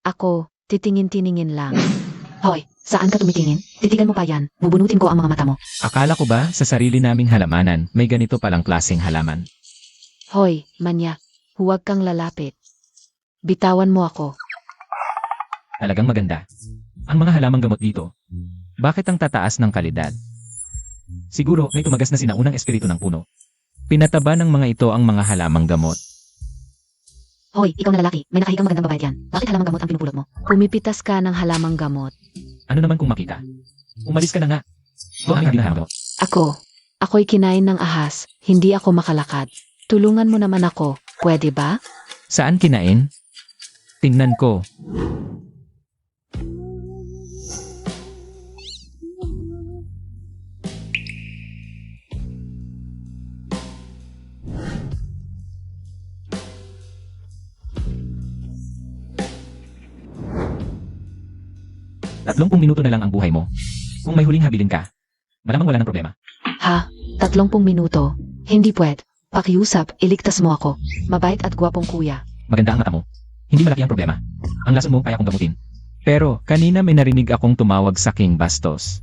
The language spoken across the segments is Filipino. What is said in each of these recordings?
Ako, titingin-tiningin lang. Hoy, saan ka tumitingin? Titigan mo pa yan. Bubunutin ko ang mga mata mo. Akala ko ba sa sarili naming halamanan may ganito palang klaseng halaman? Hoy, manyak. Huwag kang lalapit. Bitawan mo ako. Talagang maganda. Ang mga halamang gamot dito. Bakit ang tataas ng kalidad? Siguro may tumagas na sinaunang espiritu ng puno. Pinataba ng mga ito ang mga halamang gamot. Hoy, ikaw na lalaki. May nakahikang magandang babae diyan. Bakit halamang gamot ang pinupulot mo? Pumipitas ka ng halamang gamot. Ano naman kung makita? Umalis ka na nga. Ito ang aming halamang gamot. Ako'y kinain ng ahas. Hindi ako makalakad. Tulungan mo naman ako. Pwede ba? Saan kinain? Tingnan ko. Tatlong minuto na lang ang buhay mo. Kung may huling habilin ka, malamang wala ng problema. Ha? 30 minuto? Hindi pwede. Pakiusap, iligtas mo ako. Mabait at gwapong kuya. Maganda ang mata mo. Hindi malaki ang problema. Ang lason mo kaya kong gamutin. Pero kanina may narinig akong tumawag sa King Bastos.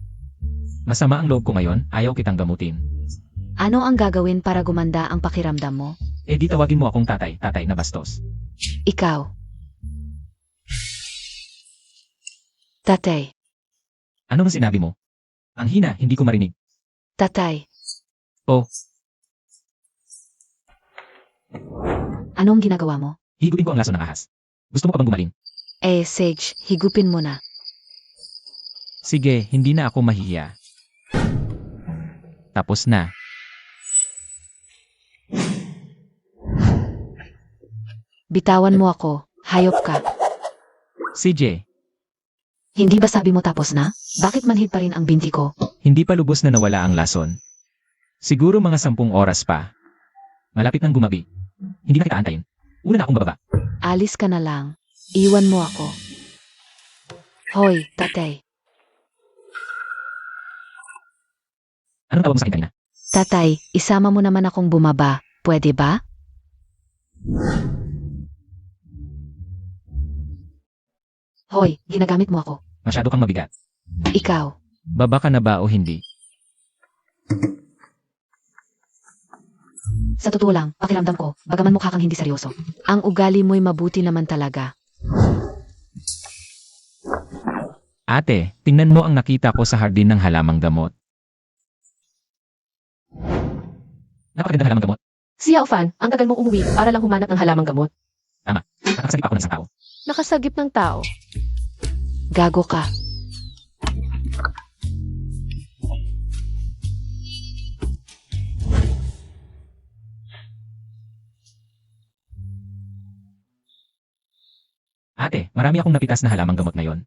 Masama ang loob ko ngayon, ayaw kitang gamutin. Ano ang gagawin para gumanda ang pakiramdam mo? Eh di tawagin mo akong tatay na Bastos. Ikaw. Tatay. Ano ang sinabi mo? Ang hina, hindi ko marinig. Tatay. Oh. Anong ginagawa mo? Higupin ko ang lason ng ahas. Gusto mo ka bang gumaling? Sage, higupin mo na. Sige, hindi na ako mahihiya. Tapos na. Bitawan mo ako. Hayop ka. CJ, Hindi ba sabi mo tapos na? Bakit manhid pa rin ang binti ko? hindi pa lubos na nawala ang lason. Siguro mga 10 oras pa. Malapit nang gumabi. Hindi na kita antayin. Una na akong bababa. Alis ka na lang. Iwan mo ako. Hoy, tatay. Anong tawag mo sa akin kanina? Tatay, isama mo naman akong bumaba. Pwede ba? Hoy, ginagamit mo ako. Masyado kang mabigat. Ikaw. Baba ka na ba o hindi? Sa totoo lang, pakiramdam ko, bagaman mukha kang hindi seryoso. Ang ugali mo'y mabuti naman talaga. Ate, tingnan mo ang nakita ko sa hardin ng halamang gamot. Napakagandang halamang gamot. Si Yao Fan, ang tagal mong umuwi para lang humanap ng halamang gamot. Nakasagip ako ng isang tao. Nakasagip ng tao. Gago ka. Ate, marami akong napitas na halamang gamot ngayon.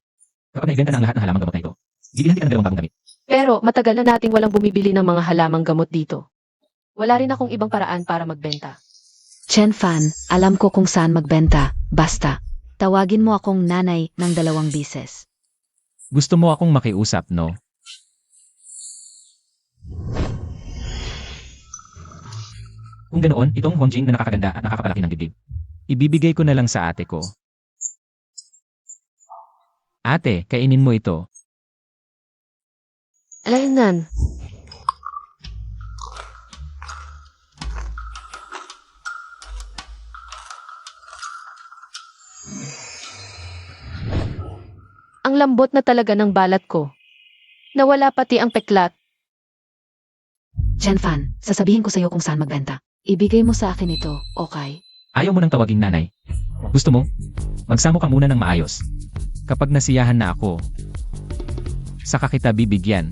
Kapag naibenta na ang lahat ng halamang gamot na ito, bibilhan kita ng 2 bagong damit. Pero matagal na nating walang bumibili ng mga halamang gamot dito. Wala rin akong ibang paraan para magbenta. Chen Fan, alam ko kung saan magbenta. Basta, tawagin mo akong nanay ng 2 bises. Gusto mo akong makiusap, no? Kung ganoon, itong Hongjing na nakakaganda at nakakapalaki ng dibdib. Ibibigay ko na lang sa ate ko. Ate, kainin mo ito. Alainan. Ang lambot na talaga ng balat ko. Nawala pati ang peklat. Chen Fan, sasabihin ko sa'yo kung saan magbenta. Ibigay mo sa akin ito, okay? Ayaw mo nang tawaging nanay. Gusto mo? Magsamo ka muna ng maayos. Kapag nasiyahan na ako, saka kita bibigyan.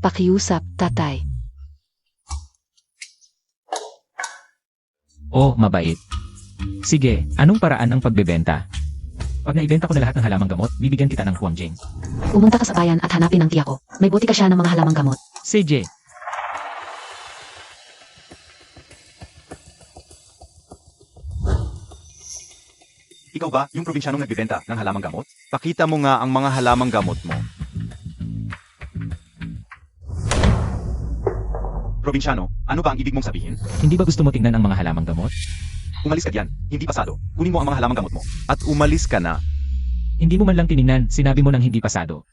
Pakiusap, tatay. Oh, mabait. Sige, anong paraan ang pagbebenta? Pag naibenta ko na lahat ng halamang gamot, bibigyan kita ng Hongjing. Pumunta ka sa bayan at hanapin ang tiya ko. May botika siya ng mga halamang gamot. CJ, Ikaw ba yung probinsyanong nagbibenta ng halamang gamot? Pakita mo nga ang mga halamang gamot mo. Probinsyano, ano ba ang ibig mong sabihin? hindi ba gusto mo tingnan ang mga halamang gamot? Umalis ka diyan, hindi pasado. Kunin mo ang mga halamang gamot mo. At umalis ka na. Hindi mo man lang tiningnan, sinabi mo nang hindi pasado.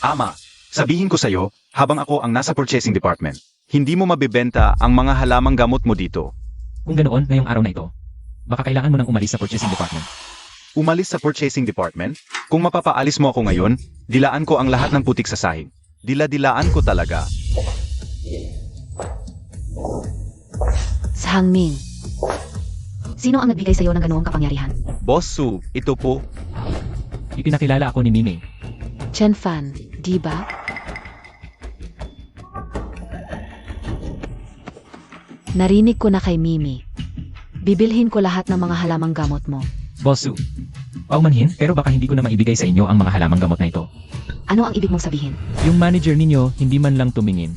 Ama, sabihin ko sa'yo, habang ako ang nasa purchasing department, hindi mo mabibenta ang mga halamang gamot mo dito. Kung ganoon, ngayong araw na ito, baka kailangan mo nang umalis sa purchasing department. Umalis sa purchasing department? Kung mapapaalis mo ako ngayon, dilaan ko ang lahat ng putik sa sahig. Dila-dilaan ko talaga. Sa Hangming. Sino ang nagbigay sa'yo ng ganoong kapangyarihan? Boss Su, ito po. Ipinakilala ako ni Mimi. Chen Fan, di ba? Narinig ko na kay Mimi. Bibilhin ko lahat ng mga halamang gamot mo. Boss Su, paumanhin, pero baka hindi ko na maibigay sa inyo ang mga halamang gamot na ito. Ano ang ibig mong sabihin? Yung manager ninyo, hindi man lang tumingin.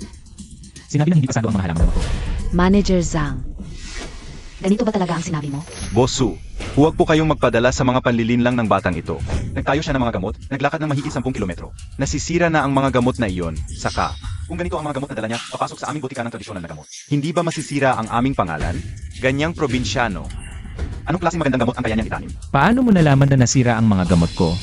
Sinabi na hindi pasado ang mga halamang gamot ko. Manager Zhang. Ganito ba talaga ang sinabi mo? Boss Su, huwag po kayong magpadala sa mga panlilinlang ng batang ito. Nagtayo siya ng mga gamot, naglakad ng mahigit 10 kilometro. Nasisira na ang mga gamot na iyon, saka, kung ganito ang mga gamot na dala niya, papasok sa aming butika ng tradisyonal na gamot. Hindi ba masisira ang aming pangalan? Ganyang probinsyano. Anong klaseng magandang gamot ang kaya niyang itanim? Paano mo nalaman na nasira ang mga gamot ko?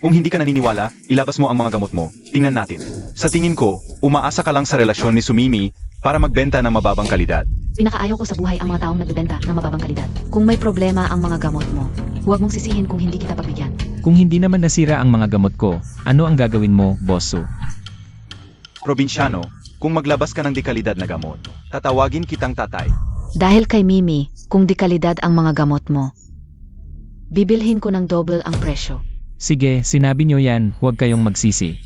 Kung hindi ka naniniwala, ilabas mo ang mga gamot mo. Tingnan natin. Sa tingin ko, umaasa ka lang sa relasyon ni Sumimi para magbenta ng mababang kalidad. Pinakaayaw ko sa buhay ang mga taong nagbebenta ng mababang kalidad. Kung may problema ang mga gamot mo, huwag mong sisihin kung hindi kita pagbigyan. Kung hindi naman nasira ang mga gamot ko, ano ang gagawin mo, Boss Su? Probinsyano, kung maglabas ka ng dekalidad na gamot, tatawagin kitang tatay. Dahil kay Mimi, kung di kalidad ang mga gamot mo, bibilhin ko ng double ang presyo. Sige, sinabi nyo yan, huwag kayong magsisi.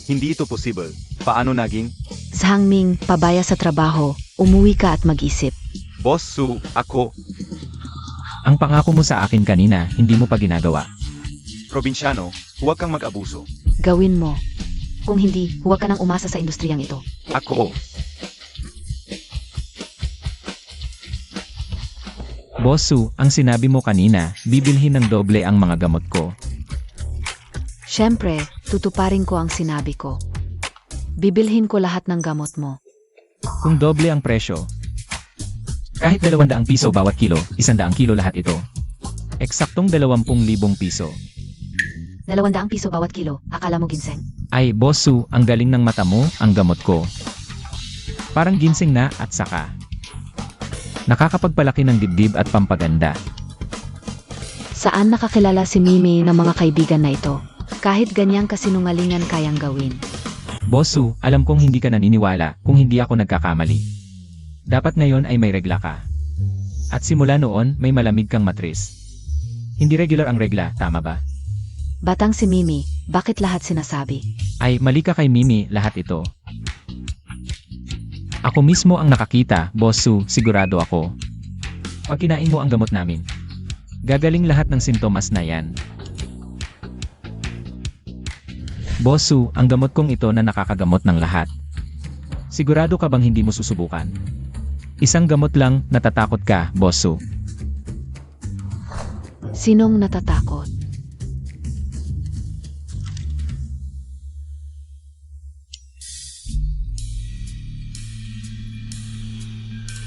Hindi ito possible. Paano naging? Sa Hangming, pabaya sa trabaho, umuwi ka at mag-isip. Boss Su, ako, Ang pangako mo sa akin kanina, hindi mo pa ginagawa. probinsyano, huwag kang mag-abuso. Gawin mo. Kung hindi, huwag ka nang umasa sa industriyang ito. Ako, Boss Su, ang sinabi mo kanina, bibilhin ng doble ang mga gamot ko. Siyempre, tutuparin ko ang sinabi ko. Bibilhin ko lahat ng gamot mo. Kung doble ang presyo, kahit 200 piso bawat kilo, 100 kilo lahat ito. Eksaktong 20,000 piso. 200 piso bawat kilo, akala mo ginseng? Ay, Boss Su, ang galing ng mata mo, ang gamot ko. Parang ginseng na at saka. Nakakapagpalaki ng dibdib at pampaganda. Saan nakakilala si Mimi ng mga kaibigan na ito? Kahit ganyang kasinungalingan kayang gawin. Boss Su, alam kong hindi ka naniniwala kung hindi ako nagkakamali. Dapat ngayon ay may regla ka. At simula noon, may malamig kang matris. Hindi regular ang regla, tama ba? Batang si Mimi, bakit lahat sinasabi? Ay, mali ka kay Mimi, lahat ito. Ako mismo ang nakakita, Boss Su, sigurado ako. Pag kinain mo ang gamot namin, gagaling lahat ng sintomas na yan. Boss Su, ang gamot kong ito na nakakagamot ng lahat. Sigurado ka bang hindi mo susubukan? Isang gamot lang, natatakot ka, Boss Su. Sinong natatakot?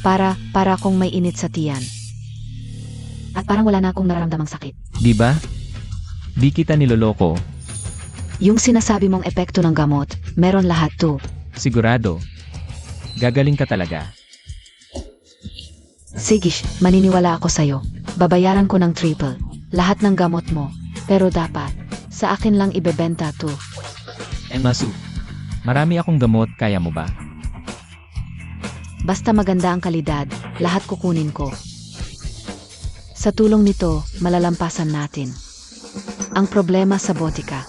Para akong may init sa tiyan. At parang wala na akong nararamdamang sakit. Di ba? Di kita niloloko, Yung sinasabi mong epekto ng gamot, meron lahat to. sigurado. Gagaling ka talaga. Sige, maniniwala ako sa'yo. Babayaran ko ng triple. Lahat ng gamot mo. Pero dapat, sa akin lang ibebenta to. Emma Su, marami akong gamot, kaya mo ba? Basta maganda ang kalidad, lahat kukunin ko. Sa tulong nito, malalampasan natin. Ang problema sa botika.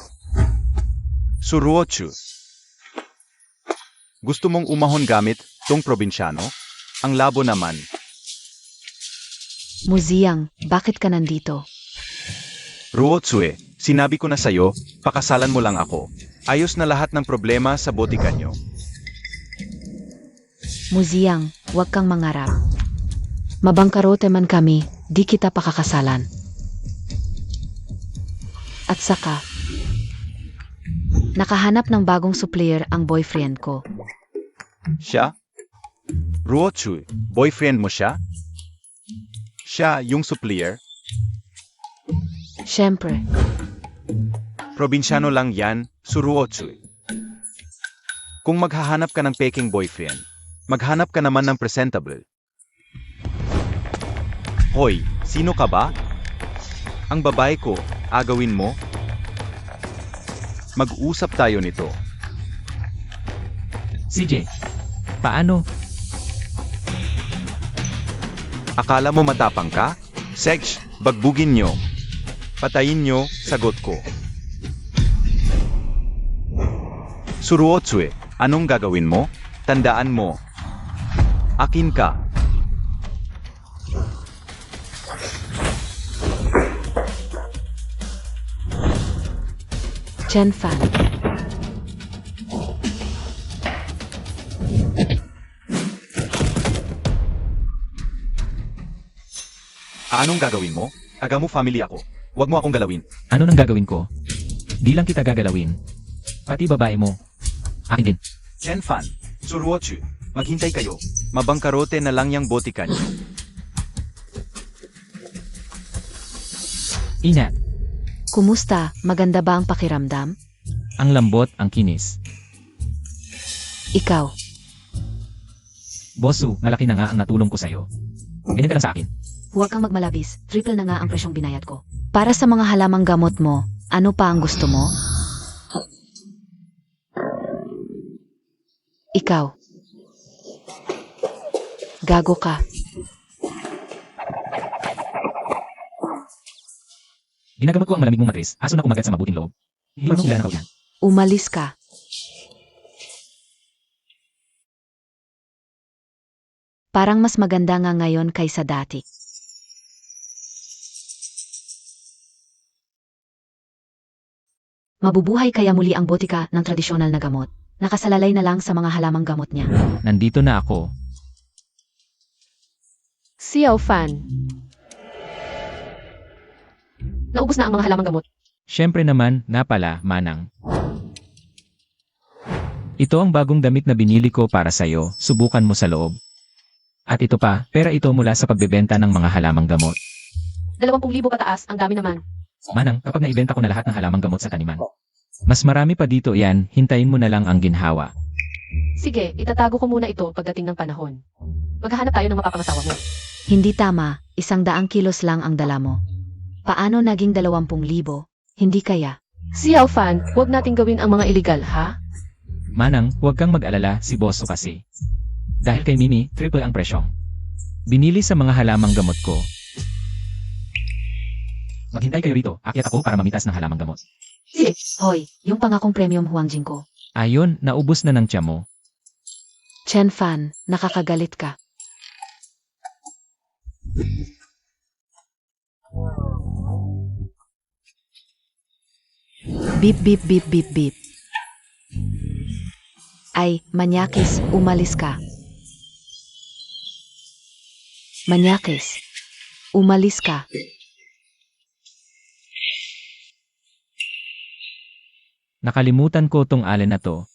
Suruochu. Gusto mong umahon gamit tong probinsyano? Ang labo naman. Muziyang, bakit ka nandito? Ruotsue, sinabi ko na sa'yo, pakasalan mo lang ako. Ayos na lahat ng problema sa botika nyo. Muziyang, huwag kang mangarap. Mabangkarote man kami, di kita pakakasalan. At saka, nakahanap ng bagong supplier ang boyfriend ko. Siya? Ruochu, boyfriend mo siya? Siya yung supplier? Siyempre. Probinsyano lang yan, Suruochu. Kung maghahanap ka ng peking boyfriend, maghanap ka naman ng presentable. Hoy, sino ka ba? Ang babae ko, agawin mo? Mag-usap tayo nito. CJ, paano? Akala mo matapang ka? Sex, bagbugin nyo. Patayin nyo, sagot ko. Suruotsue, anong gagawin mo? Tandaan mo. Akin ka. Chen Fan. Anong gagawin mo? Taga mo family ako. Huwag mo akong galawin. Ano nang gagawin ko? Di lang kita gagalawin. Pati babae mo. Akin din. Chen Fan, Suruochu, maghintay kayo. Mabangkarote na lang yang botika niyo. Inat, Kumusta? Maganda ba ang pakiramdam? ang lambot, ang kinis. Ikaw. Bosu, malaki na nga ang natulong ko sa'yo. Ganyan ka lang sa akin. Huwag kang magmalabis. Triple na nga ang presyong binayad ko. Para sa mga halamang gamot mo, ano pa ang gusto mo? Ikaw. Gago ka. Ginagamot ko ang malamig mong matris. Aso na kumagat sa mabuting loob. Hindi marunong ilan ako yan. Umalis ka. Parang mas maganda nga ngayon kaysa dati. Mabubuhay kaya muli ang botika ng tradisyonal na gamot. Nakasalalay na lang sa mga halamang gamot niya. Nandito na ako. Xiao Fan. Naubos na ang mga halamang gamot. Siyempre naman, na pala, Manang. Ito ang bagong damit na binili ko para sa'yo. Subukan mo sa loob. At ito pa, pera ito mula sa pagbebenta ng mga halamang gamot. 20,000 pataas, ang dami naman. Manang, kapag naibenta ko na lahat ng halamang gamot sa taniman. Mas marami pa dito yan, hintayin mo na lang ang ginhawa. Sige, itatago ko muna ito pagdating ng panahon. Maghahanap tayo ng mapapangasawa mo. Hindi tama, 100 kilos lang ang dala mo. Paano naging 20,000? Hindi kaya. Xiao Fan, huwag nating gawin ang mga iligal, ha? Manang, huwag kang mag-alala, si Bosso kasi. Dahil kay Mimi, triple ang presyong. Binili sa mga halamang gamot ko. Maghintay kayo rito, akyat ako para mamitas ng halamang gamot. Sige. Hoy, yung pangakong premium Huangjing ko. Ayon, naubos na ng tiyan mo. Chen Fan, nakakagalit ka. Beep beep beep beep beep. Ay, Manyakis, umalis ka. Manyakis, umalis ka. Nakalimutan ko tong allen na to.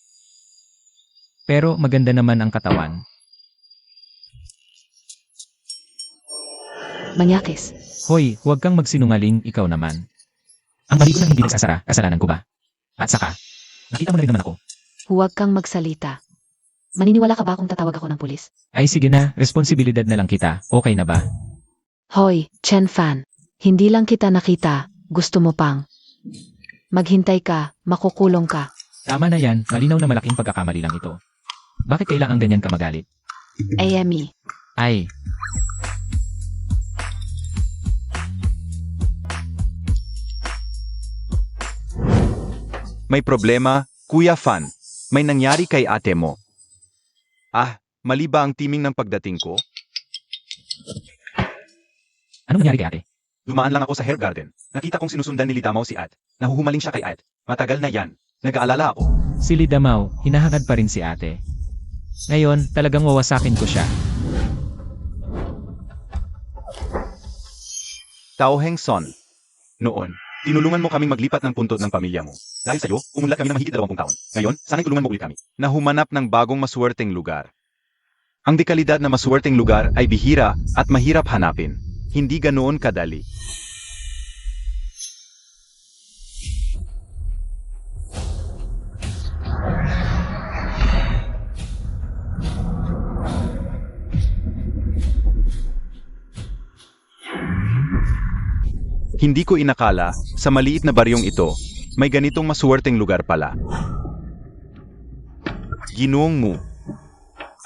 Pero maganda naman ang katawan. Manyakis, Hoy, huwag kang magsinungaling, ikaw naman. Ang mali ko na hindi nagsasara, kasalanan ko ba? At saka, nakita mo na rin naman ako. huwag kang magsalita. Maniniwala ka ba kung tatawag ako ng pulis? Ay sige na, responsibilidad na lang kita, okay na ba? Hoy, Chen Fan, hindi lang kita nakita, gusto mo pang. Maghintay ka, makukulong ka. Tama na yan, malinaw na malaking pagkakamali lang ito. Bakit kailangang ganyan ka magalit? AME. Ay, May problema, Kuya Fan. May nangyari kay ate mo. Ah, mali ba ang timing ng pagdating ko? anong nangyari kay ate? Dumaan lang ako sa hair garden. Nakita kong sinusundan ni Lidamaw si Ad. Nahuhumaling siya kay Ad. Matagal na yan. Nag-aalala ako. Si Lidamaw, hinahangad pa rin si ate. Ngayon, talagang wawasakin ko siya. Tao Heng Son. Noon, tinulungan mo kaming maglipat ng puntod ng pamilya mo. Dahil sa'yo, umunlad kami ng mahigit 20 taon. Ngayon, sana'y tulungan mo ulit kami na humanap ng bagong maswerteng lugar. Ang dekalidad na maswerteng lugar ay bihira at mahirap hanapin. Hindi ganoon kadali. Hindi ko inakala, sa maliit na baryong ito, may ganitong maswerteng lugar pala. Ginoong Mu.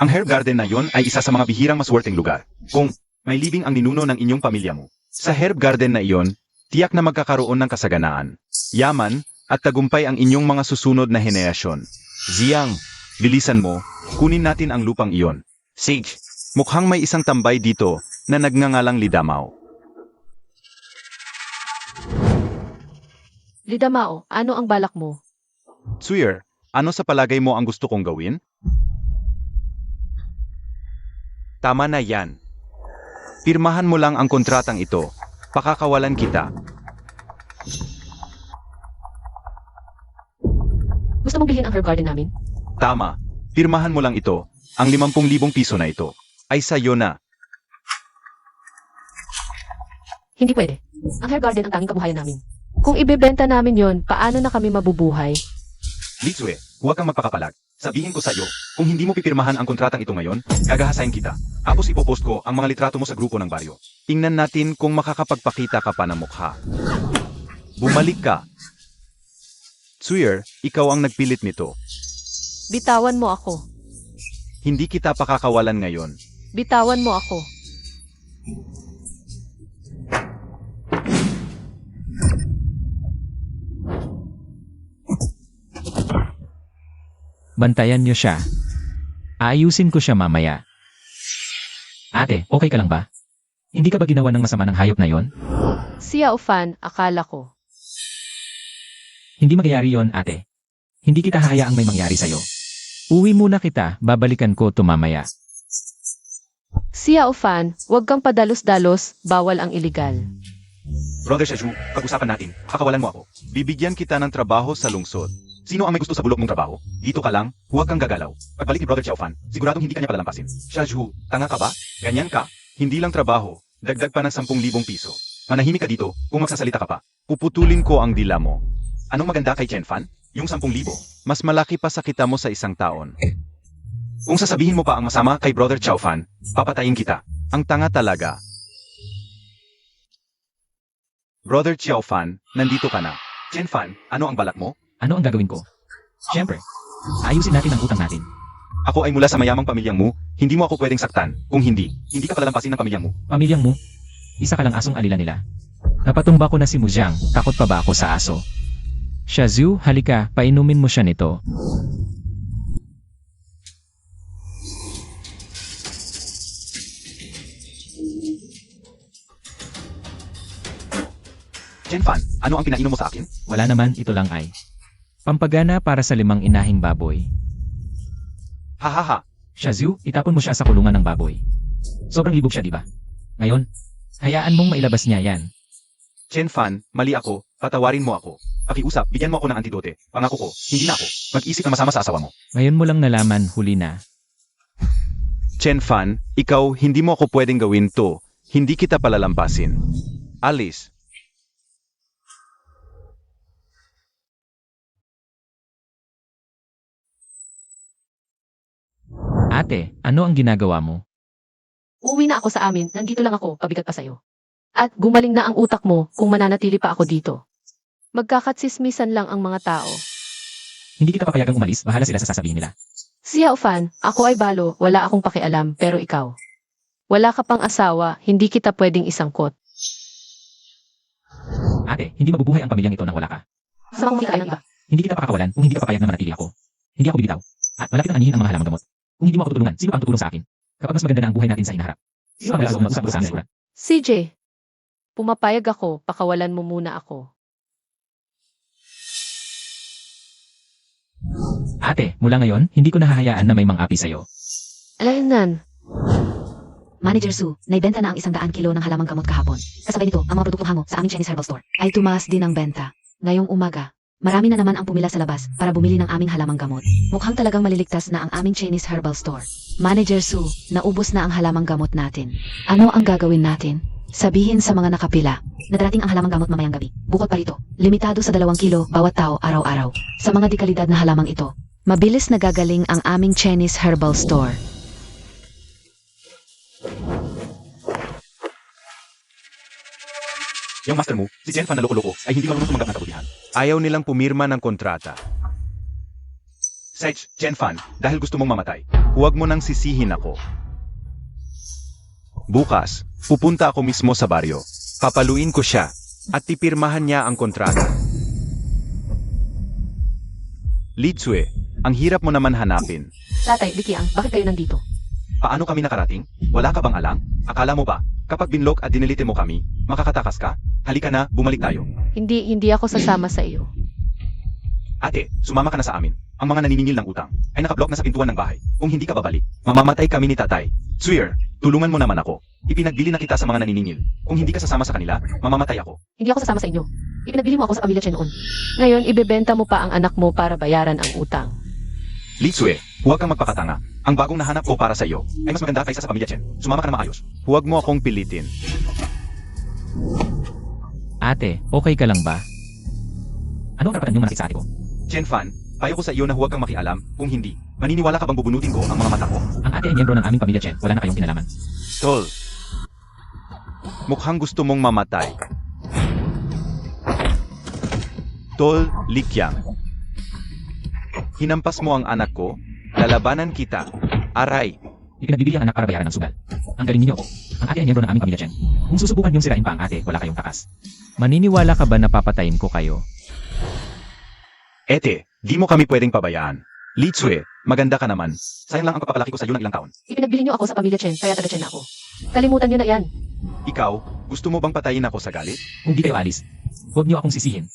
Ang herb garden na yon ay isa sa mga bihirang maswerteng lugar. Kung may libing ang ninuno ng inyong pamilya mo. Sa herb garden na iyon, tiyak na magkakaroon ng kasaganaan, yaman, at tagumpay ang inyong mga susunod na henerasyon. Ziyang, bilisan mo, kunin natin ang lupang iyon. Sage, mukhang may isang tambay dito na nagngangalang Lidamao. Lidamao, ano ang balak mo? Tsuyer, ano sa palagay mo ang gusto kong gawin? Tama na yan. Pirmahan mo lang ang kontratang ito. Pakakawalan kita. Gusto mong bilhin ang herb garden namin? Tama. Pirmahan mo lang ito. Ang 50,000 piso na ito ay sayo na. Hindi pwede. Ang herb garden ang tanging kabuhayan namin. Kung ibebenta namin yon, paano na kami mabubuhay? Litsue, huwag kang magpakapalag. Sabihin ko sa'yo, kung hindi mo pipirmahan ang kontratang ito ngayon, gagahasayin kita. Tapos ipopost ko ang mga litrato mo sa grupo ng baryo. Tingnan natin kung makakapagpakita ka pa ng mukha. Bumalik ka. Tsuyer, ikaw ang nagpilit nito. Bitawan mo ako. Hindi kita pakakawalan ngayon. Bitawan mo ako. Bantayan niyo siya. Aayusin ko siya mamaya. Ate, okay ka lang ba? Hindi ka ba ginawa ng masama ng hayop na yon? Si Yao Fan, akala ko. Hindi magyayari yon, ate. Hindi kita hahayaang may mangyari sa'yo. Uwi muna kita, babalikan ko to mamaya. Si Yao Fan, huwag kang padalos-dalos, bawal ang iligal. Brother Shaju, pag-usapan natin. Kakawalan mo ako. Bibigyan kita ng trabaho sa lungsod. Sino ang may gusto sa bulok mong trabaho? Dito ka lang, huwag kang gagalaw. Pagbalik ni Brother Xiaofan, siguradong hindi ka niya palalampasin. Shaju, tanga ka ba? Ganyan ka. Hindi lang trabaho, dagdag pa ng 10,000 piso. Manahimik ka dito, kung magsasalita ka pa. Puputulin ko ang dila mo. Anong maganda kay Chen Fan? Yung 10,000. Mas malaki pa sa kita mo sa isang taon. Kung sasabihin mo pa ang masama kay Brother Xiaofan, papatayin kita. Ang tanga talaga. Brother Xiaofan, nandito ka na. Chen Fan, ano ang balak mo? Ano ang gagawin ko? Siyempre, ayusin natin ang utang natin. Ako ay mula sa mayamang pamilyang mo, hindi mo ako pwedeng saktan. Kung hindi, hindi ka palalampasin ng pamilyang mo. Pamilyang mo, isa ka lang asong alila nila. Napatumba ko na si Mujang, takot pa ba ako sa aso? Shazhu, halika, painumin mo siya nito. Chen Fan, ano ang pinainom mo sa akin? Wala naman, ito lang ay pampagana para sa 5 inahing baboy. Hahaha. Shazhu, itapon mo siya sa kulungan ng baboy. Sobrang libog siya, di ba? Ngayon, hayaan mong mailabas niya yan. Chen Fan, mali ako, patawarin mo ako. Pakiusap, bigyan mo ako ng antidote. Pangako ko, hindi na ako. Mag-isip na masama sa asawa mo. Ngayon mo lang nalaman, huli na. Chen Fan, ikaw, hindi mo ako pwedeng gawin to. Hindi kita palalampasin. Alice. Ate, ano ang ginagawa mo? Uwi na ako sa amin, nandito lang ako, pabigat pa sa'yo. At gumaling na ang utak mo kung mananatili pa ako dito. Magkakatsismisan lang ang mga tao. Hindi kita papayagang umalis, bahala sila sa sasabihin nila. Si Yao Fan, ako ay balo, wala akong pakialam, pero ikaw. Wala ka pang asawa, hindi kita pwedeng isangkot. Ate, hindi mabubuhay ang pamilyang ito nang wala ka. Sa mga kumakain ng iba. Hindi kita pakakawalan kung hindi ka papayag na manatili ako. Hindi ako bibitaw. At malapit ang anihin ang mga halamang gamot. Kung hindi mo ako tutulungan, sino pa ang tutulong sa akin? Kapag mas maganda na ang buhay natin sa hinaharap. Sino ang mag-aasong mag-usap sa amin? CJ, pumapayag ako, pakawalan mo muna ako. Ate, mula ngayon, hindi ko nahahayaan na may mang-api sa'yo. Alaynan, Manager Su, naibenta na ang 100 kilo ng halamang gamot kahapon. Kasabay nito, ang mga produktong hango sa aming Chinese herbal store ay tumaas din ang benta. Ngayong umaga, Marami na naman ang pumila sa labas para bumili ng aming halamang gamot. Mukhang talagang maliligtas na ang aming Chinese herbal store. Manager Su, naubos na ang halamang gamot natin. Ano ang gagawin natin? Sabihin sa mga nakapila, nadarating ang halamang gamot mamayang gabi. Bukod pa rito, limitado sa 2 kilo bawat tao araw-araw. Sa mga dekalidad na halamang ito, mabilis nagagaling ang aming Chinese herbal store. Yung master mo, si Jen Fan na loko-loko, ay hindi marunong tumanggap ng kabutihan. Ayaw nilang pumirma ng kontrata. Sage, Jen Fan, dahil gusto mong mamatay, huwag mo nang sisihin ako. Bukas, pupunta ako mismo sa baryo. Papaluin ko siya, at pipirmahan niya ang kontrata. Li Tsue, ang hirap mo naman hanapin. Tatay, Likiang, bakit kayo nandito? Paano kami nakarating? Wala ka bang alam? Akala mo ba, kapag binlock at dinelete mo kami, makakatakas ka? Halika na, bumalik tayo. Hindi ako sasama sa iyo. Ate, sumama ka na sa amin. Ang mga naniningil ng utang ay nakablock na sa pintuan ng bahay. Kung hindi ka babalik, mamamatay kami ni tatay. Tsuyer, tulungan mo naman ako. Ipinagbili na kita sa mga naniningil. Kung hindi ka sasama sa kanila, mamamatay ako. Hindi ako sasama sa inyo. Ipinagbili mo ako sa pamilya Chen noon. Ngayon, ibebenta mo pa ang anak mo para bayaran ang utang. Li Tsue, huwag kang magpakatanga. Ang bagong nahanap ko para sa iyo ay mas maganda kaysa sa pamilya Chen. Sumama ka na maayos. Huwag mo akong pilitin. Ate, okay ka lang ba? Ano ang karapatan niyong manakit sa ate ko? Chen Fan, payo ko sa iyo na huwag kang makialam. Kung hindi, maniniwala ka bang bubunutin ko ang mga mata ko? Ang ate ay miyembro ng aming pamilya Chen, wala na kayong kinalaman. Tol, mukhang gusto mong mamatay. Tol, Likyang. Hinampas mo ang anak ko, lalabanan kita. Aray, Ipinagbibili ang anak para bayaran ng sugal. Ang galing ninyo ako. Ang ate ay miyembro ng aming pamilya Chen. Kung susubukan niyong sirain pa ang ate, wala kayong takas. Maniniwala ka ba na papatayin ko kayo? ete, di mo kami pwedeng pabayaan. Li Tsue, maganda ka naman. Sayang lang ang pagpapalaki ko sa iyo ng ilang taon. Ipinagbili niyo ako sa pamilya Chen, kaya taga Chen ako. Kalimutan niyo na yan. Ikaw, gusto mo bang patayin ako sa galit? Kung di kayo alis, huwag niyo akong sisihin.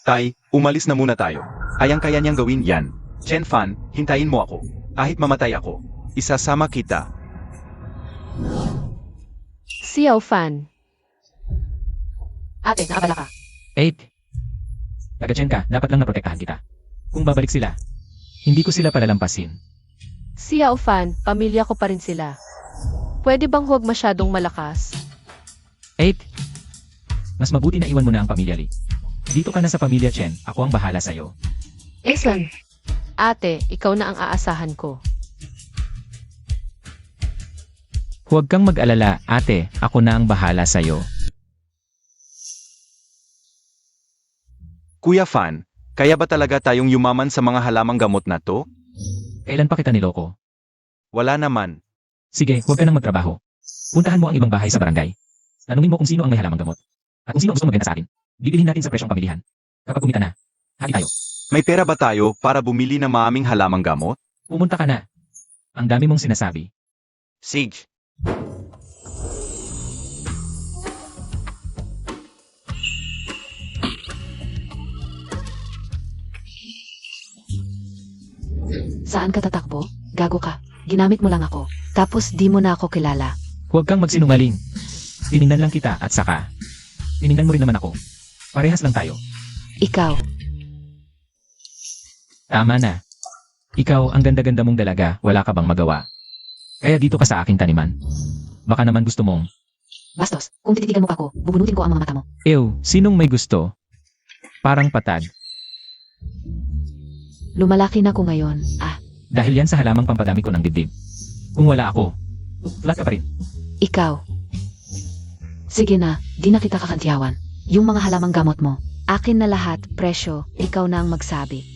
Tay, umalis na muna tayo. Kayang-kaya niyang gawin yan. Chen Fan, hintayin mo ako. Kahit mamatay ako, isasama kita. Xiao Fan. Ate, naabala ka. 8. Taga-Chen ka, dapat lang naprotektahan kita. Kung babalik sila, hindi ko sila palalampasin. Xiao Fan, pamilya ko pa rin sila. Pwede bang huwag masyadong malakas? 8. Mas mabuti na iwan mo na ang pamilya Li. Dito ka na sa pamilya Chen, ako ang bahala sa'yo. Excellent. Ate, ikaw na ang aasahan ko. Huwag kang mag-alala, ate, ako na ang bahala sa'yo. Kuya Fan, kaya ba talaga tayong yumaman sa mga halamang gamot na to? Kailan pa kita niloko? Wala naman. Sige, huwag ka nang magtrabaho. Puntahan mo ang ibang bahay sa barangay. Tanungin mo kung sino ang may halamang gamot. At kung sino ang gusto magbenta sa atin. Bibilhin natin sa presyong pamilihan. Kapag kumita na, hati tayo. May pera ba tayo para bumili ng maaming halamang gamot? Pumunta ka na. Ang dami mong sinasabi. Sige. Saan ka tatakbo? Gago ka. Ginamit mo lang ako. Tapos di mo na ako kilala. Huwag kang magsinungaling. Tiningnan lang kita at saka. Tiningnan mo rin naman ako. Parehas lang tayo. Ikaw, Tama na. Ikaw, ang ganda-ganda mong dalaga, wala ka bang magawa? Kaya dito ka sa aking taniman. Baka naman gusto mong, bastos. Kung tititigan mo pa ako, bubunutin ko ang mga mata mo. ew, sinong may gusto? Parang patag. Lumalaki na ko ngayon. Dahil yan sa halamang pampadami ko ng dibdib. Kung wala ako, flat ka pa rin. Ikaw. Sige na, di na kita kakantiyawan. Yung mga halamang gamot mo, akin na lahat, presyo, ikaw na ang magsabi.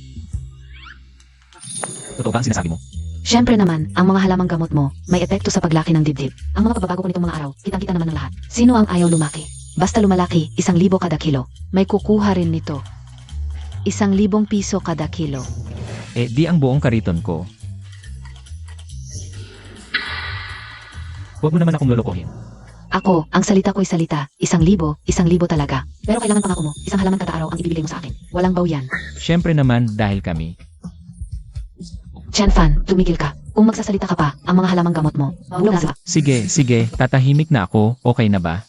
Totoo ba ang sinasabi mo? Siyempre naman, ang mga halamang gamot mo, may epekto sa paglaki ng dibdib. Ang mga pagbabago ko nitong mga araw, kitang-kita naman ng lahat. Sino ang ayaw lumaki? Basta lumalaki, 1,000 kada kilo. May kukuha rin nito. 1,000 piso kada kilo. Eh, di ang buong kariton ko. Huwag mo naman akong lolokohin. Ako, ang salita ko'y salita, 1,000, 1,000 talaga. Pero kailangan pangako mo, 1 halaman kada araw ang ibibigay mo sa akin. Walang baw yan. Siyempre naman dahil kami. Chen Fan, tumigil ka. Kung magsasalita ka pa, ang mga halamang gamot mo, mahulog na sa Sige, tatahimik na ako, okay na ba?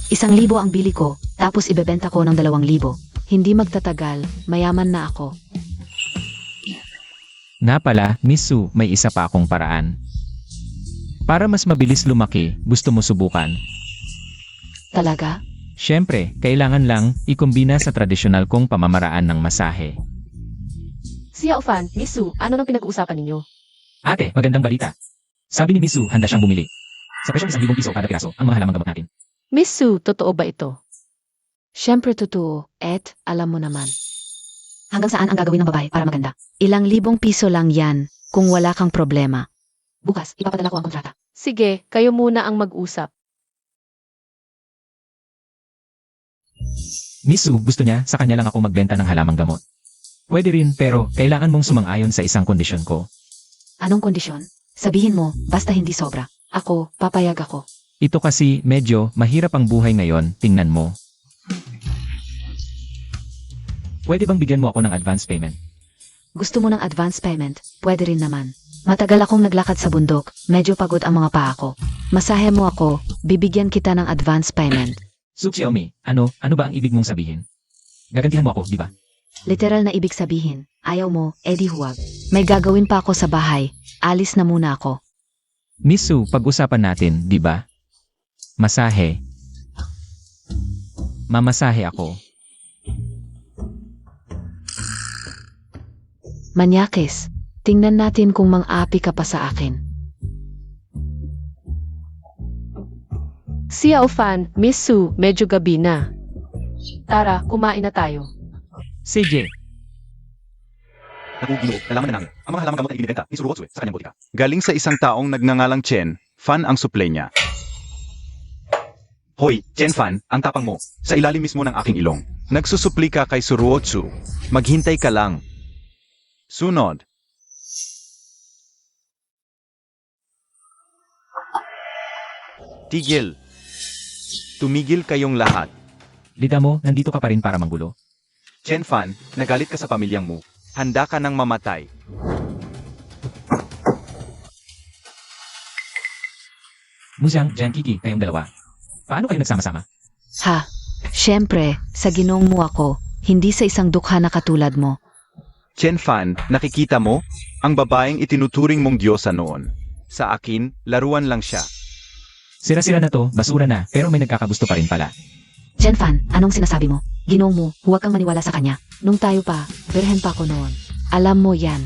1,000 ang bili ko, tapos ibebenta ko ng 2,000. Hindi magtatagal, mayaman na ako. Nga pala, Miss Su, may isa pa akong paraan. Para mas mabilis lumaki, gusto mo subukan? Talaga? Siyempre, kailangan lang ikumbina sa tradisyonal kong pamamaraan ng masahe. Si Yaofan, Miss Su, ano nang pinag-uusapan ninyo? Ate, magandang balita. Sabi ni Miss Su, handa siyang bumili. Sa presyong 1,000 piso kada piraso, ang mga halamang gamot natin. Miss Su, totoo ba ito? Siyempre totoo, alam mo naman. Hanggang saan ang gagawin ng babae para maganda? Ilang libong piso lang yan, kung wala kang problema. Bukas, ipapadala ko ang kontrata. Sige, kayo muna ang mag-usap. Miss Su, gusto niya, sa kanya lang ako magbenta ng halamang gamot. Pwede rin, pero kailangan mong sumang-ayon sa isang kondisyon ko. Anong kondisyon? Sabihin mo, basta hindi sobra. Ako, papayag ako. Ito kasi, medyo, mahirap ang buhay ngayon, tingnan mo. Pwede bang bigyan mo ako ng advance payment? Gusto mo ng advance payment? Pwede rin naman. Matagal akong naglakad sa bundok, medyo pagod ang mga paa ko. Masahe mo ako, bibigyan kita ng advance payment. Su Xiaomi, ano ba ang ibig mong sabihin? Gagantihan mo ako, di ba? Literal na ibig sabihin, ayaw mo, edi huwag. May gagawin pa ako sa bahay, alis na muna ako. Miss Su, pag-usapan natin, di ba? Masahe. Mamasahe ako. Manyakis, tingnan natin kung mang-api ka pa sa akin. Si Yaofan, Miss Su, medyo gabi na. Tara, kumain na tayo. CJ, Naku, Ginoo, nalaman na namin. Ang mga halamang gamot ay ibinibenta ni Suruotsue sa kanyang botika. Galing sa isang taong nagngangalang Chen, Fan ang suplay niya. Hoy, Chen Fan, ang tapang mo. Sa ilalim mismo ng aking ilong. Nagsusupli ka kay Suruotsu. Maghintay ka lang. Sunod. Tigil. Tumigil kayong lahat. lida mo, nandito ka pa rin para manggulo. Chen Fan, nagalit ka sa pamilyang mo. Handa ka nang mamatay. Musyang, Jan Kiki, kayong dalawa. Paano kayo nagsama-sama? Ha, syempre, sa ginong mo ako, hindi sa isang dukha na katulad mo. Chen Fan, nakikita mo? Ang babaeng itinuturing mong diyosa noon. Sa akin, laruan lang siya. Sira-sira na to, basura na, pero may nagkakagusto pa rin pala. Chen Fan, anong sinasabi mo? Ginong mo, huwag kang maniwala sa kanya. Nung tayo pa, berhen pa ako noon. Alam mo yan.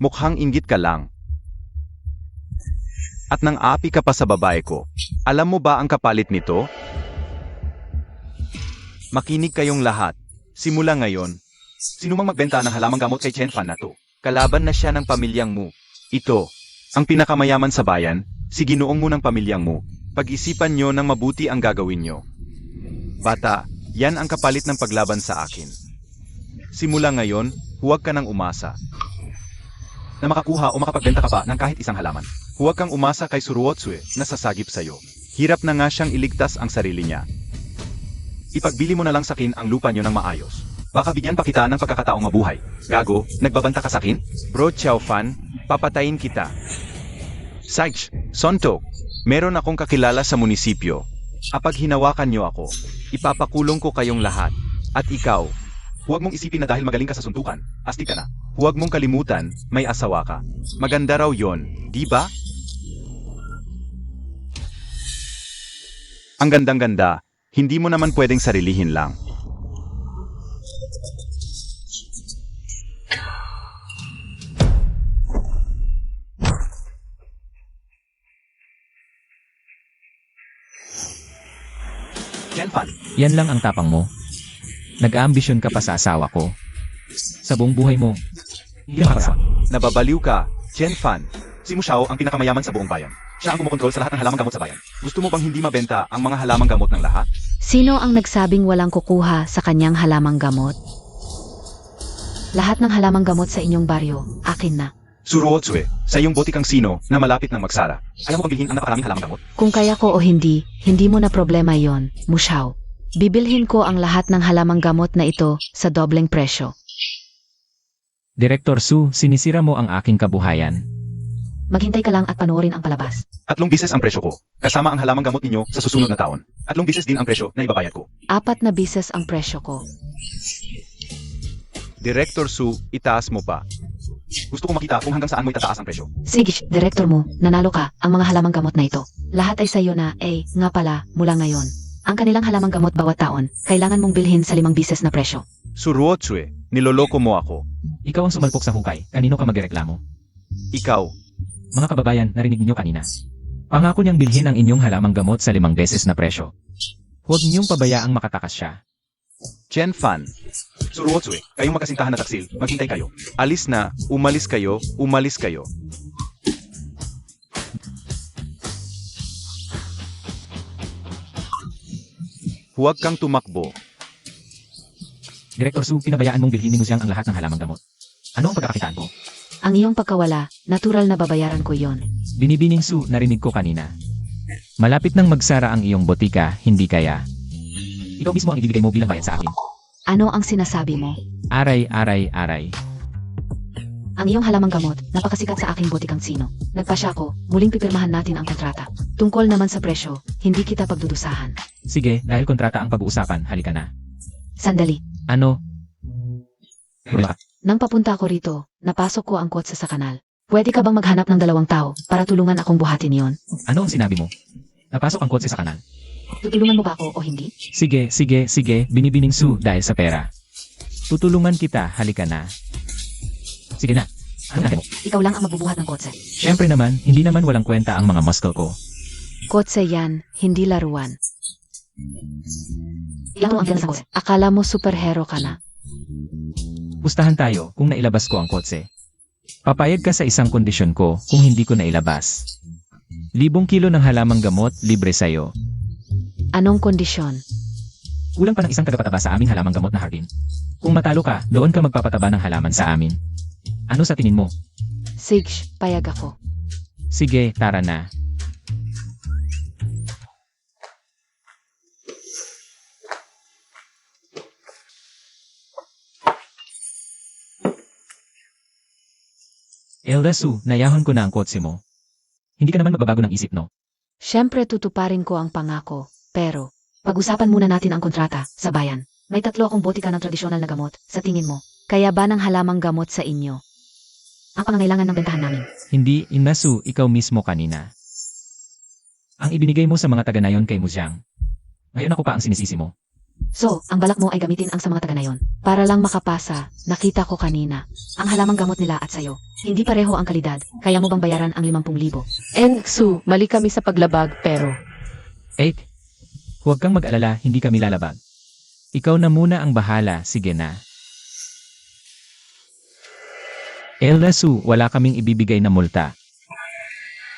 Mukhang inggit ka lang. At nang api ka pa sa babae ko. Alam mo ba ang kapalit nito? Makinig kayong lahat. Simula ngayon, sino mang magbenta ng halamang gamot kay Chen Fan na to, kalaban na siya ng pamilyang mo. Ito, ang pinakamayaman sa bayan, si Ginoong mo ng pamilyang mo. Pag-isipan nyo ng mabuti ang gagawin nyo. Bata, yan ang kapalit ng paglaban sa akin. Simula ngayon, huwag ka nang umasa na makakuha o makapagbenta ka pa ng kahit isang halaman. Huwag kang umasa kay Suruotsue na sasagip sa'yo. Hirap na nga siyang iligtas ang sarili niya. Ipagbili mo na lang sa akin ang lupa niyo ng maayos. Baka bigyan pa kita ng pagkakataong mabuhay. Gago, nagbabanta ka sa akin? Bro Xiao Fan, papatayin kita. Sage, Sontok, meron akong kakilala sa munisipyo. Kapag hinawakan niyo ako, ipapakulong ko kayong lahat. At ikaw, huwag mong isipin na dahil magaling ka sa suntukan, astig ka na. Huwag mong kalimutan, may asawa ka. Maganda raw yon, di ba? Ang gandang-ganda, hindi mo naman pwedeng sarilihin lang. Chen Fan, Yan lang ang tapang mo. Nag-aambisyon ka pa sa asawa ko. Sa buong buhay mo, hindi ka makakasawa. nababaliw ka, Chen Fan. Si Mu Xiao ang pinakamayaman sa buong bayan. Siya ang kumokontrol sa lahat ng halamang gamot sa bayan. Gusto mo bang hindi mabenta ang mga halamang gamot ng lahat? Sino ang nagsabing walang kukuha sa kanyang halamang gamot? Lahat ng halamang gamot sa inyong baryo, akin na. Suruotsue, sa iyong botikang sino na malapit ng magsara. Ayaw mo bang bilhin ang napakaraming halamang gamot? Kung kaya ko o hindi, hindi mo na problema yon, Mushaw. Bibilhin ko ang lahat ng halamang gamot na ito sa dobleng presyo. Direktor Su, sinisira mo ang aking kabuhayan. Maghintay ka lang at panoorin ang palabas. 3 bisis ang presyo ko, kasama ang halamang gamot ninyo sa susunod na taon. 3 bisis din ang presyo na ibabayad ko. 4 na bises ang presyo ko. Director Su, itaas mo pa. Gusto ko makita kung hanggang saan mo itataas ang presyo. Sige, direktor mo, nanalo ka ang mga halamang gamot na ito. Lahat ay sayo na, nga pala, mula ngayon. Ang kanilang halamang gamot bawat taon, kailangan mong bilhin sa 5 bises na presyo. Suruotsue, niloloko mo ako. Ikaw ang sumalpok sa hukay. Kanino ka magreklamo? Ikaw, Mga kababayan, narinig niyo kanina. Pangako niyang bilhin ang inyong halamang gamot sa 5 beses na presyo. Huwag niyong pabayaang makatakas siya. Chen Fan. Suruotsue, kayong magkasintahan na taksil, maghintay kayo. Alis na, umalis kayo, umalis kayo. Huwag kang tumakbo. Direktor Su, pinabayaan mong bilhin ni Musyang ang lahat ng halamang gamot. Ano ang pagkakakitaan ko? Ang iyong pagkawala, natural na babayaran ko yon. Binibining Su, narinig ko kanina. Malapit nang magsara ang iyong botika, hindi kaya. Ikaw mismo ang ibibigay mo bilang bayad sa akin. Ano ang sinasabi mo? Aray, aray, aray. Ang iyong halamang gamot, napakasikat sa aking botikang sino. Nagpasya ko, muling pipirmahan natin ang kontrata. Tungkol naman sa presyo, hindi kita pagdudusahan. Sige, dahil kontrata ang pag-uusapan, halika na. Sandali, Ano? Wala. nang papunta ako rito, napasok ko ang kotse sa kanal. Pwede ka bang maghanap ng 2 tao para tulungan akong buhatin yon? Ano ang sinabi mo? Napasok ang kotse sa kanal. Tutulungan mo ba ako o hindi? Sige, sige, sige, binibining Su dahil sa pera. Tutulungan kita, halika na. Sige na, ano mo? Ikaw lang ang magbubuhat ng kotse. Siyempre naman, hindi naman walang kwenta ang mga muscle ko. Kotse yan, hindi laruan. Ilang ang sa kotse. Akala mo superhero ka na. Pustahan tayo kung nailabas ko ang kotse. Papayag ka sa isang kondisyon ko kung hindi ko nailabas. 1,000 kilo ng halamang gamot, libre sa'yo. Anong kondisyon? Kulang pa ng isang tagapataba sa aming halamang gamot na hardin. Kung matalo ka, doon ka magpapataba ng halaman sa amin. Ano sa tingin mo? Sige, payag ako. Sige, tara na. Elda Su, nayahon ko na ang kotse mo. Hindi ka naman magbabago ng isip, no? Siyempre tutuparin ko ang pangako, pero pag-usapan muna natin ang kontrata sa bayan. May 3 akong botika ng tradisyonal na gamot, sa tingin mo. Kaya ba ng halamang gamot sa inyo? Ang pangangailangan ng bentahan namin. Hindi, Inasu, ikaw mismo kanina. Ang ibinigay mo sa mga taga-nayon kay Mujiang. Ngayon ako pa ang sinisisi mo. So, ang balak mo ay gamitin ang sa mga taga na yon. Para lang makapasa, nakita ko kanina. Ang halamang gamot nila at sayo. Hindi pareho ang kalidad, kaya mo bang bayaran ang 50,000? And Su, mali kami sa paglabag pero 8. Huwag kang mag-alala, hindi kami lalabag. Ikaw na muna ang bahala, sige na. Elda Su, wala kaming ibibigay na multa.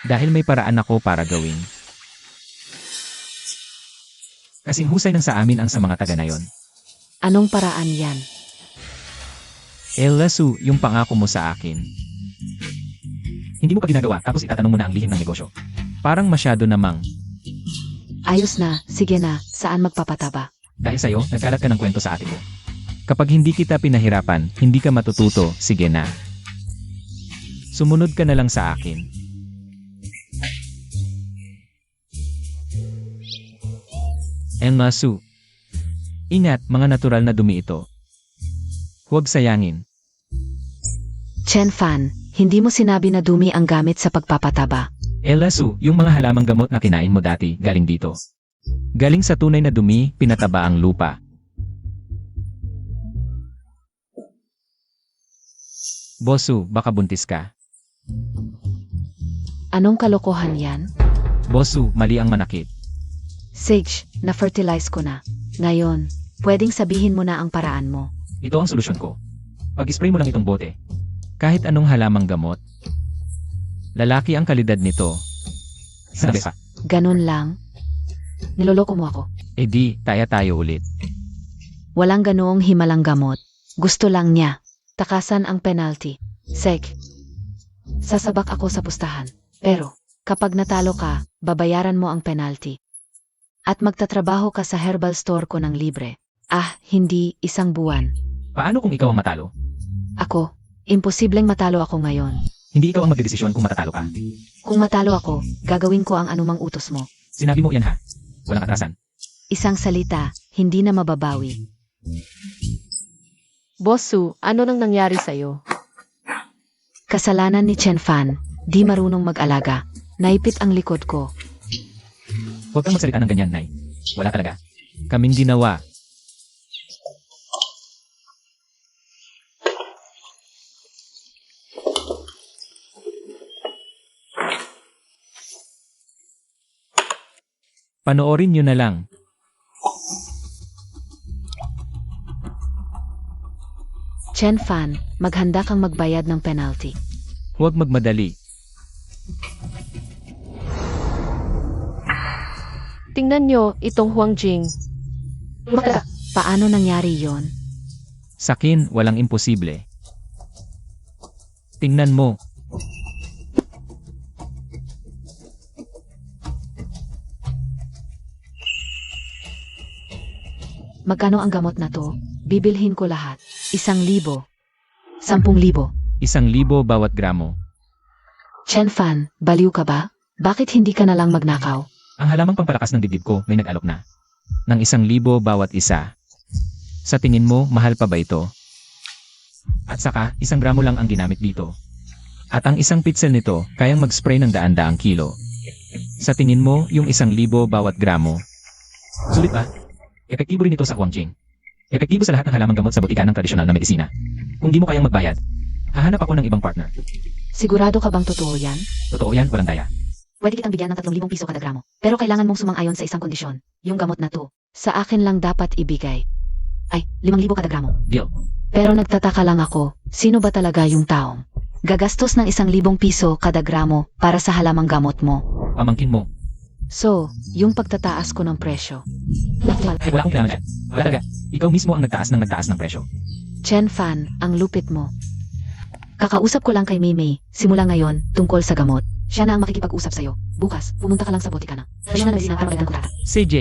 Dahil may paraan ako para gawin. Kasing husay ng sa amin ang sa mga taga na yon. Anong paraan yan? Elda Su, yung pangako mo sa akin. Hindi mo pa ginagawa tapos itatanong mo na ang lihim ng negosyo. Parang masyado namang. Ayos na, sige na, saan magpapataba? Dahil sa'yo, nagkalat ka ng kwento sa ate ko. Kapag hindi kita pinahirapan, hindi ka matututo, sige na. Sumunod ka na lang sa akin. Enmasu. Ingat, mga natural na dumi ito. Huwag sayangin. Chen Fan, hindi mo sinabi na dumi ang gamit sa pagpapataba. Elasu, yung mga halamang gamot na kinain mo dati, galing dito. Galing sa tunay na dumi, pinataba ang lupa. Bosu, baka buntis ka. Anong kalokohan yan? Bosu, mali ang manakit. Sage, na-fertilize ko na. Ngayon, pwedeng sabihin mo na ang paraan mo. Ito ang solusyon ko. Pag-spray mo lang itong bote. Kahit anong halamang gamot. Lalaki ang kalidad nito. Sabi pa. Ganun lang. Niloloko mo ako. E di, taya tayo ulit. Walang ganoong himalang gamot. Gusto lang niya. Takasan ang penalty. Seg. Sasabak ako sa pustahan. Pero, kapag natalo ka, babayaran mo ang penalty. At magtatrabaho ka sa herbal store ko ng libre. Hindi, 1 buwan. Paano kung ikaw ang matalo? Ako, imposibleng matalo ako ngayon. Hindi ikaw ang magdedesisyon kung matatalo ka. Kung matalo ako, gagawin ko ang anumang utos mo. Sinabi mo yan ha. Walang atrasan. Isang salita, hindi na mababawi. Boss Su, ano nang nangyari sa'yo? Kasalanan ni Chen Fan, di marunong mag-alaga. Naipit ang likod ko. Huwag kang magsalita ng ganyan, Nay. Wala talaga. Kaming ginawa. Panoorin nyo na lang. Chen Fan, maghanda kang magbayad ng penalty. Huwag magmadali. Tingnan nyo, itong Huang Jing. Paano nangyari yon? Sakin, walang imposible. Tingnan mo. Magkano ang gamot na to? Bibilhin ko lahat. 1,000. 10,000. 1,000 bawat gramo. Chen Fan, baliw ka ba? Bakit hindi ka na lang magnakaw? Ang halamang pampalakas ng dibdib ko may nag-alok na. Ng 1,000 bawat isa. Sa tingin mo, mahal pa ba ito? At saka, 1 gramo lang ang ginamit dito. At ang isang pitsel nito, kayang mag-spray ng daan-daang kilo. Sa tingin mo, yung 1,000 bawat gramo. Sulit ba? Epektibo rin ito sa Huangjing. Epektibo sa lahat ng halamang gamot sa botika ng tradisyonal na medisina. Kung di mo kayang magbayad, hahanap ako ng ibang partner. Sigurado ka bang totoo yan? Totoo yan, walang daya. Pwede kitang bigyan ng 3,000 piso kada gramo. Pero kailangan mong sumang-ayon sa isang kondisyon. Yung gamot na to, sa akin lang dapat ibigay. Ay, 5,000 kada gramo. Deal. Pero nagtataka lang ako, sino ba talaga yung taong gagastos ng 1,000 piso kada gramo para sa halamang gamot mo? Pamangkin mo. So, yung pagtataas ko ng presyo. Ay, wala akong kailangan dyan. Wala talaga. Ikaw mismo ang nagtaas ng presyo. Chen Fan, ang lupit mo. Kakausap ko lang kay Mei simula ngayon, tungkol sa gamot. Siya na ang makikipag-usap sa'yo. Bukas, pumunta ka lang sa botika ng tradisyonal na medisina para magandang kontrata. CJ.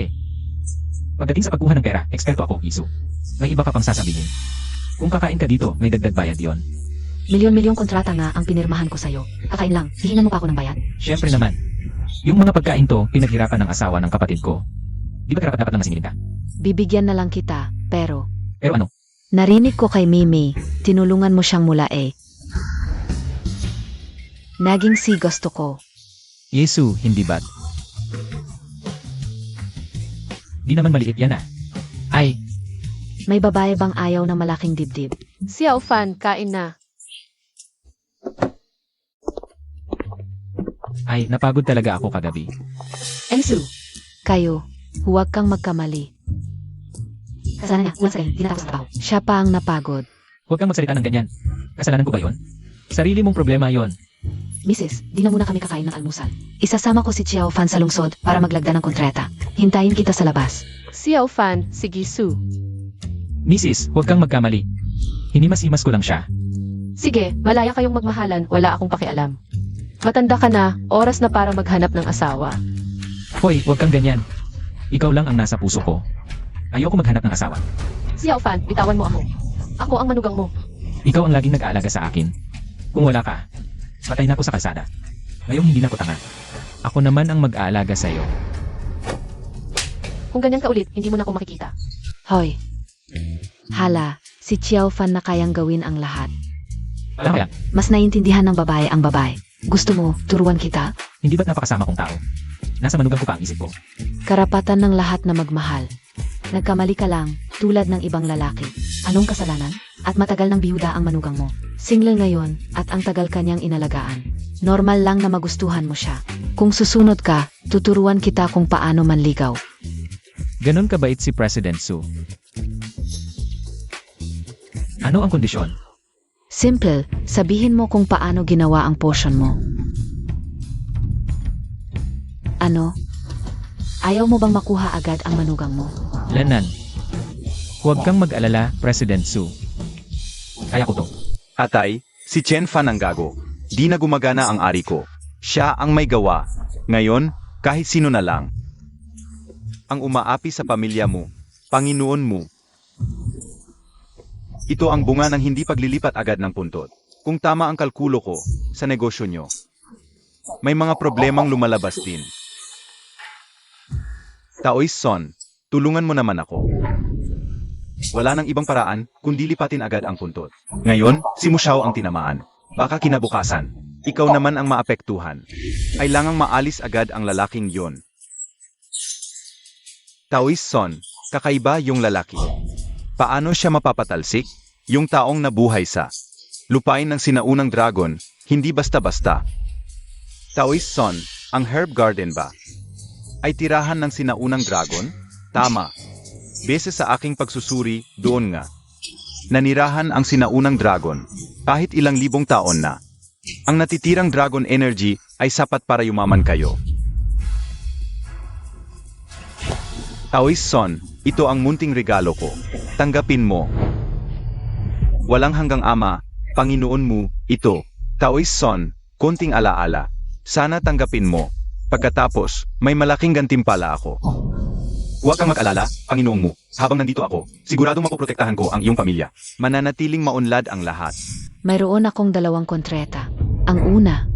Pagdating sa pagkuha ng pera, eksperto ako, Isu. May iba ka pang sasabihin. Kung kakain ka dito, may dagdag bayad yon. Milyon-milyong kontrata nga ang pinirmahan ko sa'yo. Kakain lang, hihingan mo pa ako ng bayad. Siyempre naman. Yung mga pagkain to, pinaghirapan ng asawa ng kapatid ko. Di ba karapat-dapat lang nasingilin ka? Bibigyan na lang kita, pero Pero ano? narinig ko kay Mimi, tinulungan mo siyang mula eh. Naging si gusto ko. Yesu, hindi ba't? Di naman maliit yan ah. Ay, May babae bang ayaw ng malaking dibdib? Xiao Fan, kain na. ay, napagod talaga ako kagabi. Ensu, kayo, huwag kang magkamali. Kasalanan niya, ulang sa kayo, di natapos ang trabaho. Siya pa ang napagod. Huwag kang magsalita ng ganyan. Kasalanan ko ba yon? Sarili mong problema yon. Mrs., di na muna kami kakain ng almusal. Isasama ko si Xiao Fan sa lungsod para maglagda ng kontrata. Hintayin kita sa labas. Xiao Fan, sige Su. Mrs., huwag kang magkamali. Hinimas-himas ko lang siya. Sige, malaya kayong magmahalan, wala akong pakialam. Matanda ka na, oras na para maghanap ng asawa. Hoy, huwag kang ganyan. Ikaw lang ang nasa puso ko. Ayoko maghanap ng asawa. Xiao Fan, bitawan mo ako. Ako ang manugang mo. Ikaw ang laging nag-aalaga sa akin. Kung wala ka, patay na ako sa kalsada. Ngayong hindi na ako tanga. Ako naman ang mag-aalaga sa'yo. Kung ganyan ka ulit, hindi mo na ako makikita. Hoy. Hala, si Xiao Fan na kayang gawin ang lahat. Alam kaya, Mas naiintindihan ng babae ang babae. Gusto mo, turuan kita? hindi ba't napakasama kong tao? Nasa manugang ko pa ang isip ko. Karapatan ng lahat na magmahal. Nagkamali ka lang, tulad ng ibang lalaki. Anong kasalanan? At matagal ng biyuda ang manugang mo. Single ngayon, at ang tagal kanyang inalagaan. Normal lang na magustuhan mo siya. Kung susunod ka, tuturuan kita kung paano manligaw. Ganon kabait si President Su. Ano ang kondisyon? Simple, sabihin mo kung paano ginawa ang potion mo. Ano? Ayaw mo bang makuha agad ang manugang mo? Lanan. Huwag kang mag-alala, President Su. Kaya ko to. Atay, si Chen Fan ang gago. Di na gumagana ang ari ko. Siya ang may gawa. Ngayon, kahit sino na lang. Ang umaapi sa pamilya mo, Panginoon mo. Ito ang bunga ng hindi paglilipat agad ng puntot. Kung tama ang kalkulo ko sa negosyo nyo, may mga problemang lumalabas din. Taoist Son, tulungan mo naman ako. Wala nang ibang paraan kundi lipatin agad ang puntot. Ngayon, si Mushao ang tinamaan. Baka kinabukasan, ikaw naman ang maapektuhan. Kailangang maalis agad ang lalaking yon. Taoist Son, kakaiba yung lalaki. Paano siya mapapatalsik? Yung taong nabuhay sa lupain ng sinaunang dragon, hindi basta-basta. Taoist Son, ang herb garden ba ay tirahan ng sinaunang dragon? Tama. Base sa aking pagsusuri, doon nga. Nanirahan ang sinaunang dragon, kahit ilang libong taon na. Ang natitirang dragon energy ay sapat para yumaman kayo. Taoist Son, ito ang munting regalo ko. Tanggapin mo. Walang hanggang ama, Panginoon mo, ito. Taoist Son, konting alaala. Sana tanggapin mo. Pagkatapos, may malaking gantimpala ako. Huwag kang mag-alala, Panginoong mo. Habang nandito ako, siguradong mapoprotektahan ko ang iyong pamilya. Mananatiling maunlad ang lahat. Mayroon akong 2 kontrata. Ang una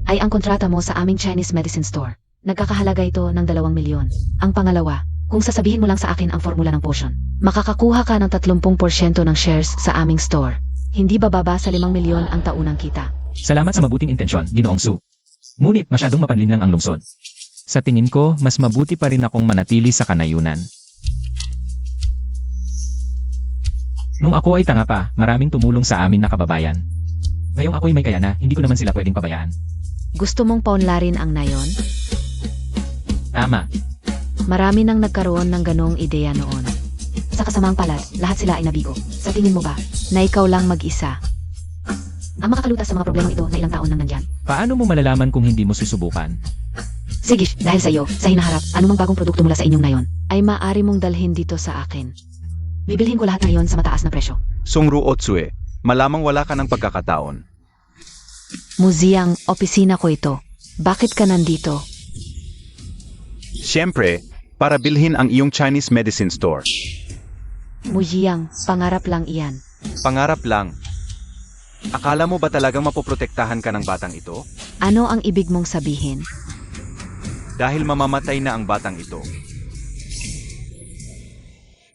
ay ang kontrata mo sa aming Chinese medicine store. Nagkakahalaga ito ng 2 milyon. Ang pangalawa, kung sasabihin mo lang sa akin ang formula ng potion, makakakuha ka ng 30% ng shares sa aming store. Hindi bababa sa 5 milyon ang taunang kita. Salamat sa mabuting intensyon, Ginoong Su. Ngunit masyadong mapanlinlang ang lungsod. Sa tingin ko, mas mabuti pa rin akong manatili sa kanayunan. Nung ako ay tanga pa, maraming tumulong sa amin na kababayan. Ngayong ako'y may kaya na, hindi ko naman sila pwedeng pabayaan. Gusto mong paunlarin ang nayon? Tama. Marami nang nagkaroon ng ganong ideya noon. Sa kasamaang palad, lahat sila ay nabigo. Sa tingin mo ba, na ikaw lang mag-isa ang makakalutas sa mga problemang ito na ilang taon nang nandyan? Paano mo malalaman kung hindi mo susubukan? Sige, dahil sa iyo, sa hinaharap, anumang bagong produkto mula sa inyong nayon, ay maaari mong dalhin dito sa akin. Bibilhin ko lahat ngayon sa mataas na presyo. Songru Otsue, malamang wala ka ng pagkakataon. Museang, opisina ko ito. Bakit ka nandito? Siyempre, para bilhin ang iyong Chinese medicine store. Mujiang, pangarap lang iyan. Pangarap lang. Akala mo ba talagang mapoprotektahan ka ng batang ito? Ano ang ibig mong sabihin? Dahil mamamatay na ang batang ito.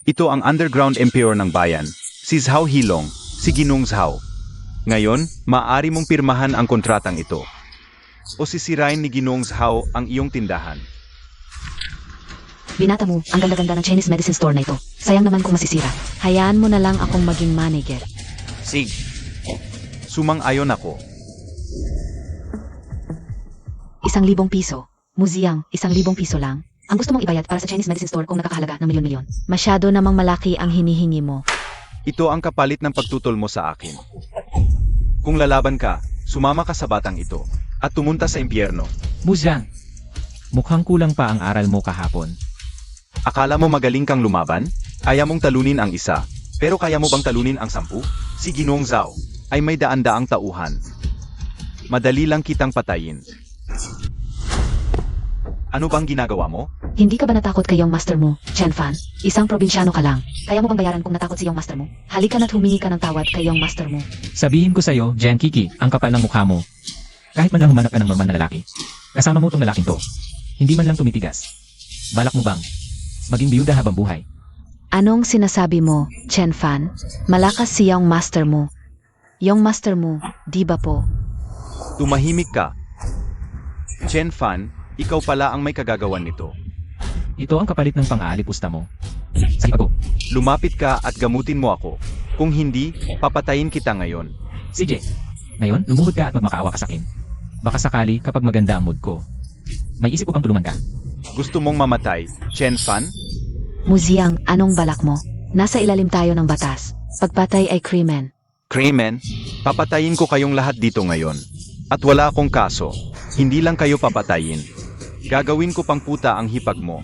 Ito ang underground emperor ng bayan, si Zhao Hilong, si Ginong Zhao. Ngayon, maaari mong pirmahan ang kontratang ito. O sisirain ni Ginong Zhao ang iyong tindahan. Binata mo, ang ganda-ganda ng Chinese medicine store na ito. Sayang naman kung masisira. Hayaan mo na lang akong maging manager. Sig. Sumang-ayon ako. 1,000 piso. Museang, 1,000 piso lang. Ang gusto mong ibayad para sa Chinese medicine store kung nakakahalaga ng milyon-milyon. Masyado namang malaki ang hinihingi mo. Ito ang kapalit ng pagtutol mo sa akin. Kung lalaban ka, sumama ka sa batang ito at tumunta sa impyerno. Muzang, mukhang kulang pa ang aral mo kahapon. Akala mo magaling kang lumaban? Kaya mong talunin ang isa. Pero kaya mo bang talunin ang 10? Si Ginong Zhao ay may daan-daang tauhan. Madali lang kitang patayin. Ano bang ginagawa mo? Hindi ka ba natakot kay yung master mo, Chen Fan? Isang probinsyano ka lang. Kaya mo bang bayaran kung natakot si yung master mo? Halika na't humingi ka ng tawad kay yung master mo. Sabihin ko sa'yo, Jen Kiki, ang kapal ng mukha mo. Kahit man lang humanap ka ng normal na lalaki. Kasama mo tong lalaking to. Hindi man lang tumitigas. Balak mo bang maging biyuda habang buhay? Anong sinasabi mo, Chen Fan? Malakas si yung master mo. Yung master mo, di ba po? Tumahimik ka. Chen Fan, ikaw pala ang may kagagawan nito. Ito ang kapalit ng pang-aalipusta mo. Sige ako. Lumapit ka at gamutin mo ako. Kung hindi, papatayin kita ngayon. Sige. Ngayon, lumuhod ka at magmakaawa ka sa akin. Baka sakali kapag maganda ang mood ko, may isip ko bang tulungan ka? Gusto mong mamatay, Chen Fan? Muziang, anong balak mo? Nasa ilalim tayo ng batas. Pagpatay ay krimen. Krimen, papatayin ko kayong lahat dito ngayon. At wala akong kaso. Hindi lang kayo papatayin. Gagawin ko pang puta ang hipag mo.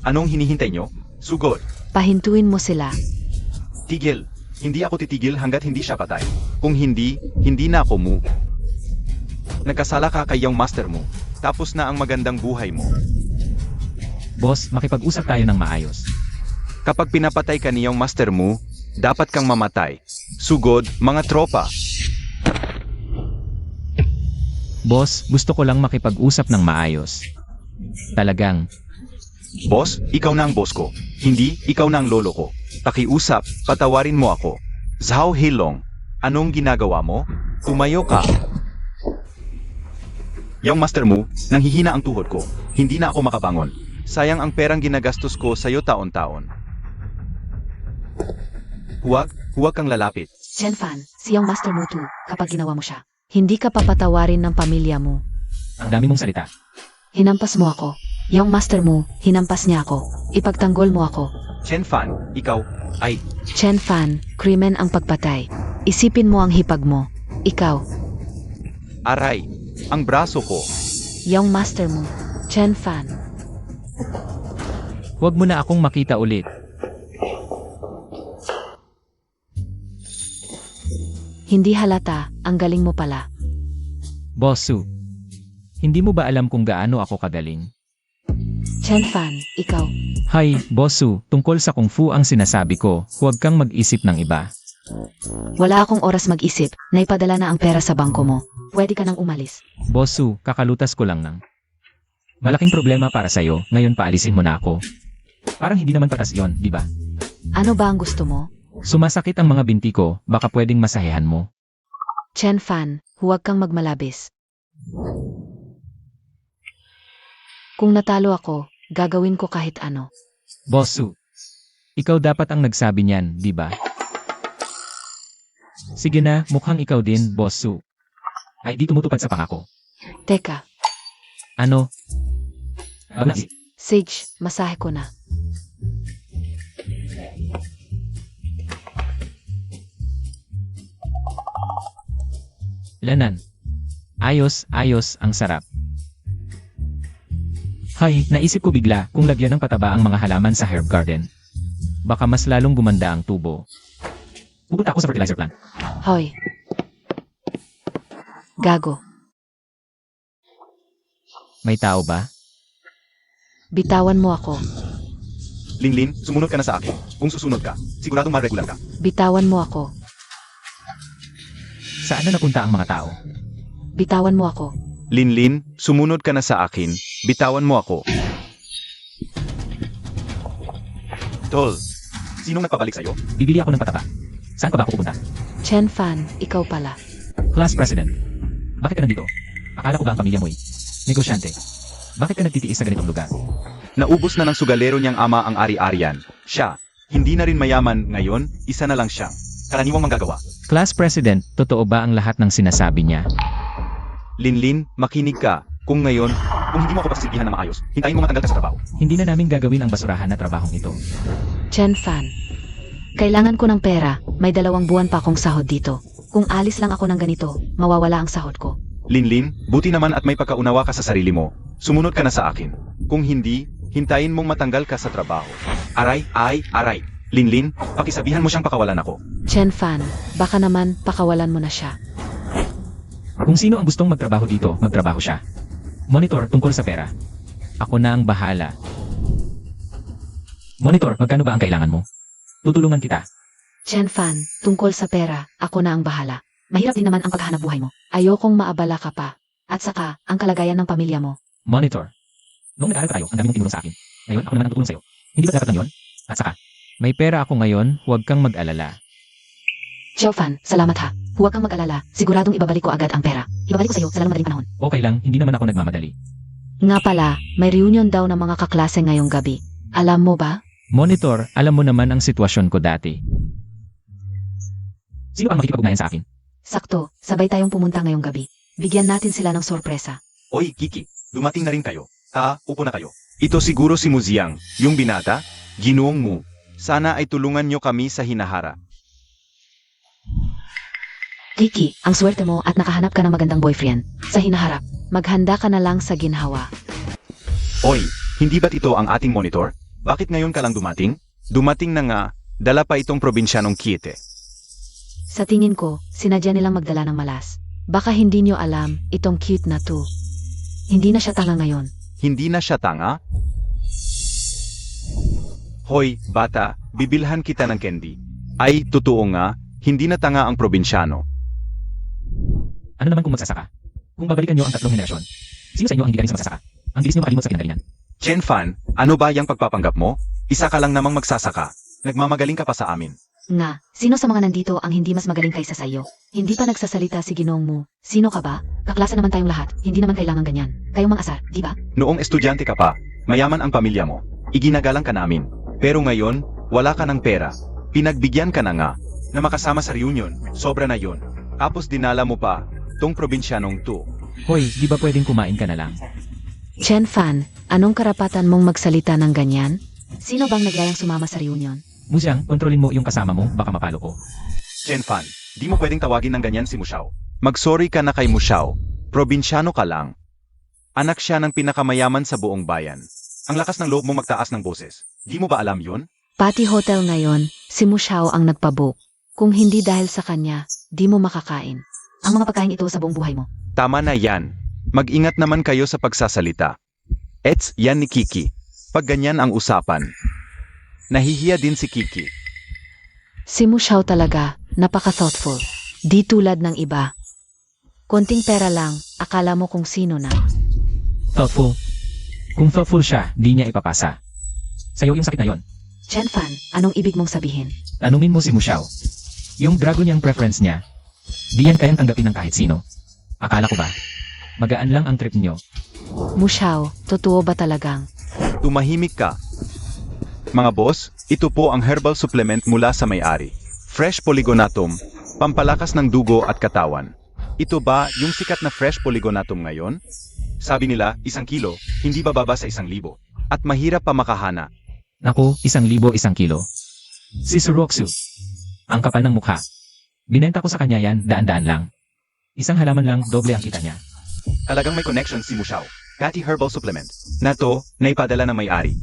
Anong hinihintay nyo? Sugod. Pahintuin mo sila. Tigil. Hindi ako titigil hanggat hindi siya patay. Kung hindi, hindi na ako mo. Nagkasala ka kay yung master mo. Tapos na ang magandang buhay mo. Boss, makipag-usap tayo ng maayos. Kapag pinapatay ka niyong master mo, dapat kang mamatay. Sugod, mga tropa. Boss, gusto ko lang makipag-usap ng maayos. Talagang, Boss, ikaw na ang boss ko. Hindi, ikaw na ang lolo ko. Pakiusap, patawarin mo ako. Zhao Heilong, anong ginagawa mo? Tumayo ka. Yung master mo, nanghihina ang tuhod ko. Hindi na ako makabangon. Sayang ang perang ginagastos ko sa'yo taon-taon. Huwag kang lalapit. Chen Fan, siyang Master Mu Tu, kapag ginawa mo siya. Hindi ka papatawarin ng pamilya mo. ang dami mong salita. Hinampas mo ako. Yung Master Mu, hinampas niya ako. Ipagtanggol mo ako. Chen Fan, ikaw, ay, Chen Fan, krimen ang pagpatay. Isipin mo ang hipag mo. Ikaw, aray, ang braso ko. yung Master Mu, Chen Fan. Huwag mo na akong makita ulit. Hindi halata, ang galing mo pala. Boss Su, hindi mo ba alam kung gaano ako kagaling? Chen Fan, ikaw. Hay, Boss Su, tungkol sa kung fu ang sinasabi ko, huwag kang mag-isip ng iba. Wala akong oras mag-isip, naipadala na ang pera sa bangko mo. Pwede ka nang umalis. Boss Su, kakalutas ko lang ng malaking problema para sa'yo, ngayon paalisin mo na ako. Parang hindi naman patas yon, di ba? Ano ba ang gusto mo? Sumasakit ang mga binti ko, baka pwedeng masahehan mo. Chen Fan, huwag kang magmalabis. Kung natalo ako, gagawin ko kahit ano. Boss Su, ikaw dapat ang nagsabi niyan, di ba? Sige na, mukhang ikaw din, Boss Su. Ay di tumutupad sa pangako. Teka, Ano? Abnas. Sage, masahe ko na. Lanan. Ayos, ang sarap. Hay, naisip ko bigla kung lagyan ng pataba ang mga halaman sa herb garden. Baka mas lalong gumanda ang tubo. Pupunta ako sa fertilizer plant. Hoy. Gago, May tao ba? bitawan mo ako. Linlin, sumunod ka na sa akin. Kung susunod ka, siguradong ma-regular ka. Bitawan mo ako. Saan na napunta ang mga tao? Bitawan mo ako. Linlin, sumunod ka na sa akin. Bitawan mo ako. Tol, sinong nagpabalik sa'yo? Bibili ako ng pataba. Saan ka ba ako pupunta? Chen Fan, ikaw pala. Class President. Bakit ka nandito? Akala ko ba ang pamilya mo'y negosyante? Bakit ka nagtitiis sa ganitong lugar? Naubos na ng sugalero niyang ama ang ari-arian. Siya, hindi na rin mayaman ngayon, isa na lang siyang karaniwang manggagawa. Class President, totoo ba ang lahat ng sinasabi niya? Linlin, makinig ka. Kung ngayon, kung hindi mo ako pagsisilbihan na maayos, hintayin mo matanggal ka sa trabaho. Hindi na namin gagawin ang basurahan na trabahong ito. Chen Fan. Kailangan ko ng pera, may 2 buwan pa akong sahod dito. Kung alis lang ako ng ganito, mawawala ang sahod ko. Linlin, buti naman at may pagkaunawa ka sa sarili mo. Sumunod ka na sa akin. Kung hindi, hintayin mong matanggal ka sa trabaho. Aray. Linlin, pakisabihan mo siyang pakawalan ako. Chen Fan, baka naman pakawalan mo na siya. Kung sino ang gustong magtrabaho dito, magtrabaho siya. Monitor tungkol sa pera. Ako na ang bahala. Monitor, magkano ba ang kailangan mo? Tutulungan kita. Chen Fan, tungkol sa pera, ako na ang bahala. Mahirap din naman ang paghahanap buhay mo. Ayokong maabala ka pa. At saka, ang kalagayan ng pamilya mo. Monitor. Noong nag-aaral pa tayo, ang dami mong tinulong sa akin. Ngayon, ako naman ang tutulong sa'yo. Hindi ba dapat lang yun? At saka, may pera ako ngayon, huwag kang mag-alala. Xiao Fan, salamat ha. Huwag kang mag-alala, siguradong ibabalik ko agad ang pera. Ibabalik ko sa'yo sa lalong madaling panahon. Okay lang, hindi naman ako nagmamadali. Nga pala, may reunion daw ng mga kaklase ngayong gabi. Alam mo ba? Monitor, alam mo naman ang sitwasyon ko dati. Sino ang makikipag-ugnayan sa akin? Sakto, sabay tayong pumunta ngayong gabi. Bigyan natin sila ng sorpresa. Oy, Kiki, dumating na rin kayo. Upo na kayo. Ito siguro si Muziang, yung binata, Ginoong Mu. Sana ay tulungan nyo kami sa hinahara. Kiki, ang swerte mo at nakahanap ka ng magandang boyfriend. Sa hinaharap, maghanda ka na lang sa ginhawa. Oy, hindi ba't ito ang ating monitor? Bakit ngayon ka lang dumating? Dumating na nga, dala pa itong probinsyanong Kiete. Sa tingin ko, sinadya nilang magdala ng malas. Baka hindi nyo alam, itong cute na to. Hindi na siya tanga ngayon. Hindi na siya tanga? Hoy, bata, bibilhan kita ng candy. Ay, totoo nga, hindi na tanga ang probinsyano. Ano naman kung magsasaka? Kung babalikan nyo ang 3 henerasyon, sino sa inyo ang hindi galing sa magsasaka? Ang bilis nyo makalimot sa kinagalingan. Chen Fan, ano ba yung pagpapanggap mo? Isa ka lang namang magsasaka. Nagmamagaling ka pa sa amin. Nga, sino sa mga nandito ang hindi mas magaling kaysa sayo? Hindi pa nagsasalita si Ginong mo. Sino ka ba? Kaklase naman tayong lahat, hindi naman kailangan ganyan. Kayong mga asar, di ba? Noong estudyante ka pa, mayaman ang pamilya mo. Iginagalang ka namin. Pero ngayon, wala ka ng pera. Pinagbigyan ka na nga na makasama sa reunion. Sobra na yon. Tapos dinala mo pa tong probinsyanong to. Hoy, di ba pwedeng kumain ka na lang? Chen Fan, anong karapatan mong magsalita ng ganyan? Sino bang nagyayang sumama sa reunion? Musyang, kontrolin mo yung kasama mo, baka mapalo ko. Chen Fan, di mo pwedeng tawagin ng ganyan si Mushao. Magsorry ka na kay Mushao. Probinsyano ka lang. Anak siya ng pinakamayaman sa buong bayan. Ang lakas ng loob mo magtaas ng boses. Di mo ba alam yun? Pati hotel ngayon, si Mushao ang nagpabook. Kung hindi dahil sa kanya, di mo makakain. Ang mga pagkain ito sa buong buhay mo. Tama na yan. Mag-ingat naman kayo sa pagsasalita. Yan ni Kiki. Pag ganyan ang usapan. Nahihiya din si Kiki. Si Mushao talaga, napaka-thoughtful. Di tulad ng iba. Konting pera lang, akala mo kung sino na. Thoughtful. Kung thoughtful siya, di niya ipapasa. Sa'yo yung sakit na yon. Chen Fan, anong ibig mong sabihin? Tanungin mo si Mushao. Yung dragon niyang preference niya, di yan kayang tanggapin ng kahit sino. Akala ko ba? Magaan lang ang trip niyo. Mushao, totoo ba talagang? Tumahimik ka. Mga boss, ito po ang herbal supplement mula sa may-ari. Fresh Polygonatum, pampalakas ng dugo at katawan. Ito ba yung sikat na Fresh Polygonatum ngayon? Sabi nila, 1 kilo, hindi bababa sa 1,000. At mahirap pa makahana. Naku, 1,000 kilo. Si Suroksu. Ang kapal ng mukha. Binenta ko sa kanya yan, daan-daan lang. Isang halaman lang, doble ang kita niya. Talagang may connection si Mushao. Kati Herbal Supplement. Na to, naipadala ng may-ari.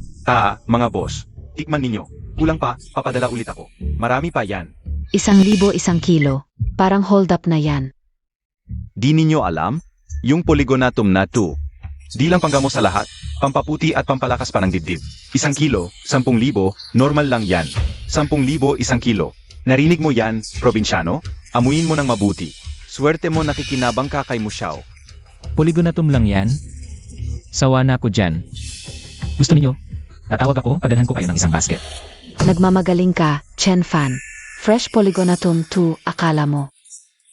Mga boss. Tikman ninyo. Kulang pa, papadala ulit ako. Marami pa yan. 1,000 kilo. Parang hold up na yan. Di ninyo alam? Yung Polygonatum na to. Di lang panggamo sa lahat, pampaputi at pampalakas pa ng dibdib. 1 kilo, 10,000, normal lang yan. 10,000, 1 kilo. Narinig mo yan, probinsyano? Amuin mo ng mabuti. Swerte mo nakikinabang ka kay Mushao. Polygonatum lang yan. Sawa na ako dyan. Gusto niyo? Tatawag ako, padalhan ko kayo ng 1 basket. Nagmamagaling ka, Chen Fan. Fresh Polygonatum 2, akala mo.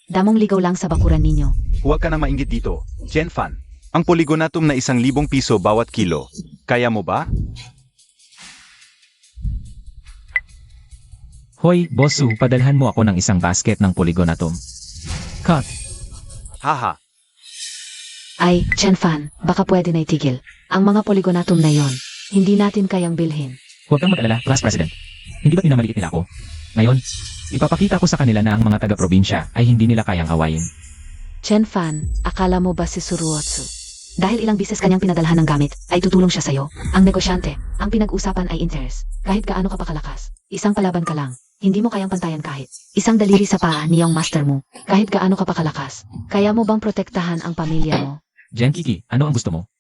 Damong ligaw lang sa bakuran ninyo. Huwag ka na mainggit dito, Chen Fan. Ang Polygonatum na 1,000 piso bawat kilo. Kaya mo ba? Hoy, Bossu, padalhan mo ako ng 1 basket ng Polygonatum. Cut. Haha. Ay, Chen Fan, baka pwede na itigil. Ang mga Polygonatum na yon, hindi natin kayang bilhin. Huwag kang mag-alala, Class President. Hindi ba pinamaliit nila ako? Ngayon, ipapakita ko sa kanila na ang mga taga-probinsya ay hindi nila kayang awayin. Chen Fan, akala mo ba si Suruotsu? Dahil ilang bises kanyang pinadalhan ng gamit, ay tutulong siya sa'yo. Ang negosyante, ang pinag-usapan ay interest. Kahit gaano ka pa kalakas, isang palaban ka lang. Hindi mo kayang pantayan kahit isang daliri sa paa niyang master mo. Kahit gaano ka pa kalakas, kaya mo bang protektahan ang pamilya mo? Jen Kiki, ano ang gusto mo?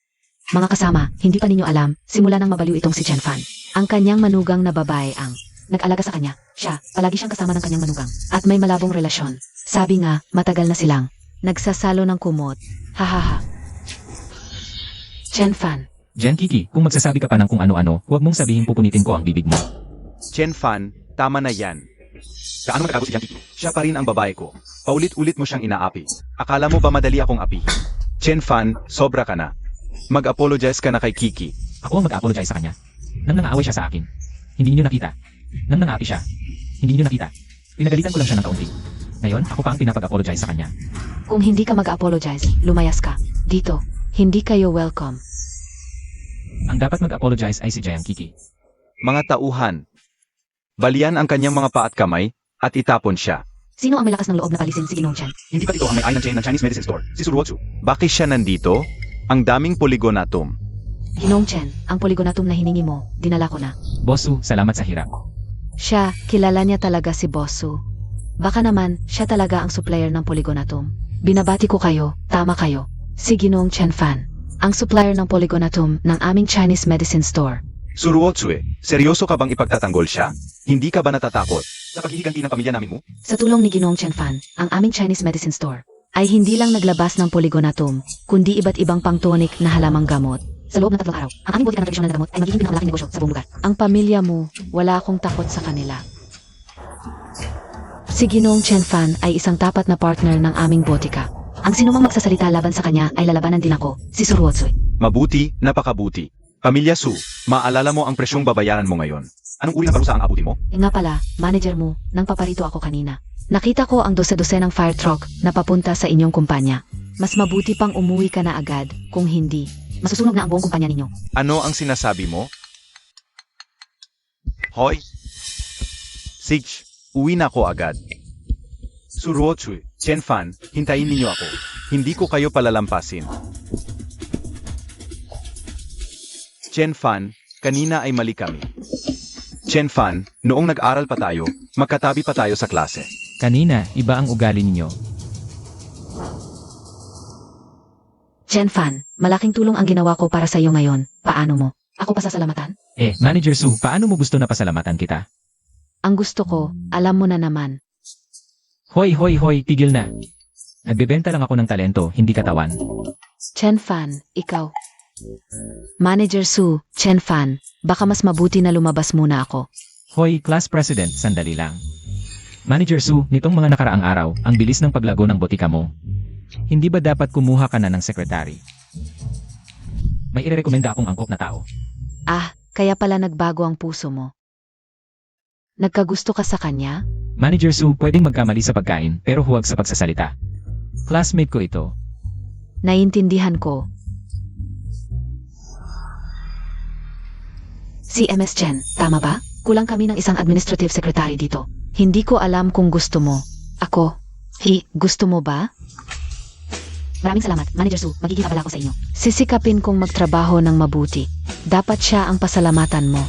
Mga kasama, hindi pa ninyo alam, simula nang mabaliw itong si Chen Fan. Ang kanyang manugang na babae ang nag-alaga sa kanya. Siya, palagi siyang kasama ng kanyang manugang. At may malabong relasyon. Sabi nga, matagal na silang nagsasalo ng kumot. Hahaha. Chen Fan. Jen Kiki, kung magsasabi ka pa ng kung ano-ano, huwag mong sabihin pupunitin ko ang bibig mo. Chen Fan, tama na yan. Kaano magkakago si Jan Kiki? Siya pa rin ang babae ko. Paulit-ulit mo siyang inaapi. Akala mo ba madali akong apihin? Chen Fan, sobra ka na. Mag-apologize ka na kay Kiki. Ako ang mag-apologize sa kanya. Nang nangaaway siya sa akin. Hindi niyo nakita. Nang nangaapi siya. Hindi niyo nakita. Pinagalitan ko lang siya ng kaunti. Ngayon, ako pa ang pinapag-apologize sa kanya. Kung hindi ka mag-apologize, lumayas ka. Dito, hindi kayo welcome. Ang dapat mag-apologize ay si Jan Kiki. Mga tauhan. Balian ang kanyang mga paa at kamay, at itapon siya. Sino ang malakas ng loob na palisin si Ginong Chen? Hindi pa ito ang may-ari ng chain ng Chinese medicine store, si Suruotsu. Bakit siya nandito? Ang daming Polygonatum. Ginong Chen, ang Polygonatum na hiningi mo, dinala ko na. Bossu, salamat sa hirap. Siya, kilala niya talaga si Bossu. Baka naman, siya talaga ang supplier ng Polygonatum. Binabati ko kayo, tama kayo. Si Ginong Chen Fan, ang supplier ng Polygonatum ng aming Chinese medicine store. Suruotsue, seryoso ka bang ipagtatanggol siya? Hindi ka ba natatakot sa paghihiganti ng pamilya namin mo? Sa tulong ni Ginoong Chen Fan, ang aming Chinese medicine store ay hindi lang naglabas ng polygonatum, kundi iba't ibang pangtonic na halamang gamot. Sa loob ng 3 araw, ang aming butika ng tradisyonal na gamot ay magiging pinakamalaking negosyo sa buong lugar. Ang pamilya mo, wala akong takot sa kanila. Si Ginoong Chen Fan ay isang tapat na partner ng aming botika. Ang sinumang magsasalita laban sa kanya ay lalabanan din ako, si Suruotsue. Mabuti, napakabuti. Pamilya Su, maalala mo ang presyong babayaran mo ngayon. Anong uri ng parusa ang abutin mo? Nga pala, manager mo, nang paparito ako kanina. Nakita ko ang dosa-dosenang fire truck na papunta sa inyong kumpanya. Mas mabuti pang umuwi ka na agad, kung hindi, masusunog na ang buong kumpanya ninyo. Ano ang sinasabi mo? Hoy! Sige, uwi na ako agad. Suruotsue, Chen Fan, hintayin ninyo ako. Hindi ko kayo palalampasin. Chen Fan, kanina ay mali kami. Chen Fan, noong nag-aral pa tayo, magkatabi pa tayo sa klase. Kanina, iba ang ugali ninyo. Chen Fan, malaking tulong ang ginawa ko para sa iyo ngayon. Paano mo? Ako pasasalamatan? Manager Su, paano mo gusto na pasalamatan kita? Ang gusto ko, alam mo na naman. Hoy, tigil na. Nagbebenta lang ako ng talento, hindi katawan. Chen Fan, ikaw. Manager Su, Chen Fan, baka mas mabuti na lumabas muna ako. Hoy, class president, sandali lang. Manager Su, nitong mga nakaraang araw, ang bilis ng paglago ng botika mo. Hindi ba dapat kumuha ka na ng sekretary? May irerekomenda akong angkop na tao. Ah, kaya pala nagbago ang puso mo. Nagkagusto ka sa kanya? Manager Su, pwedeng magkamali sa pagkain, pero huwag sa pagsasalita. Classmate ko ito. Naiintindihan ko. Si MS Chen, tama ba? Kulang kami ng isang administrative secretary dito. Hindi ko alam kung gusto mo. Ako. Gusto mo ba? Maraming salamat, Manager Su. Magiging abala ko sa inyo. Sisikapin kong magtrabaho ng mabuti. Dapat siya ang pasalamatan mo.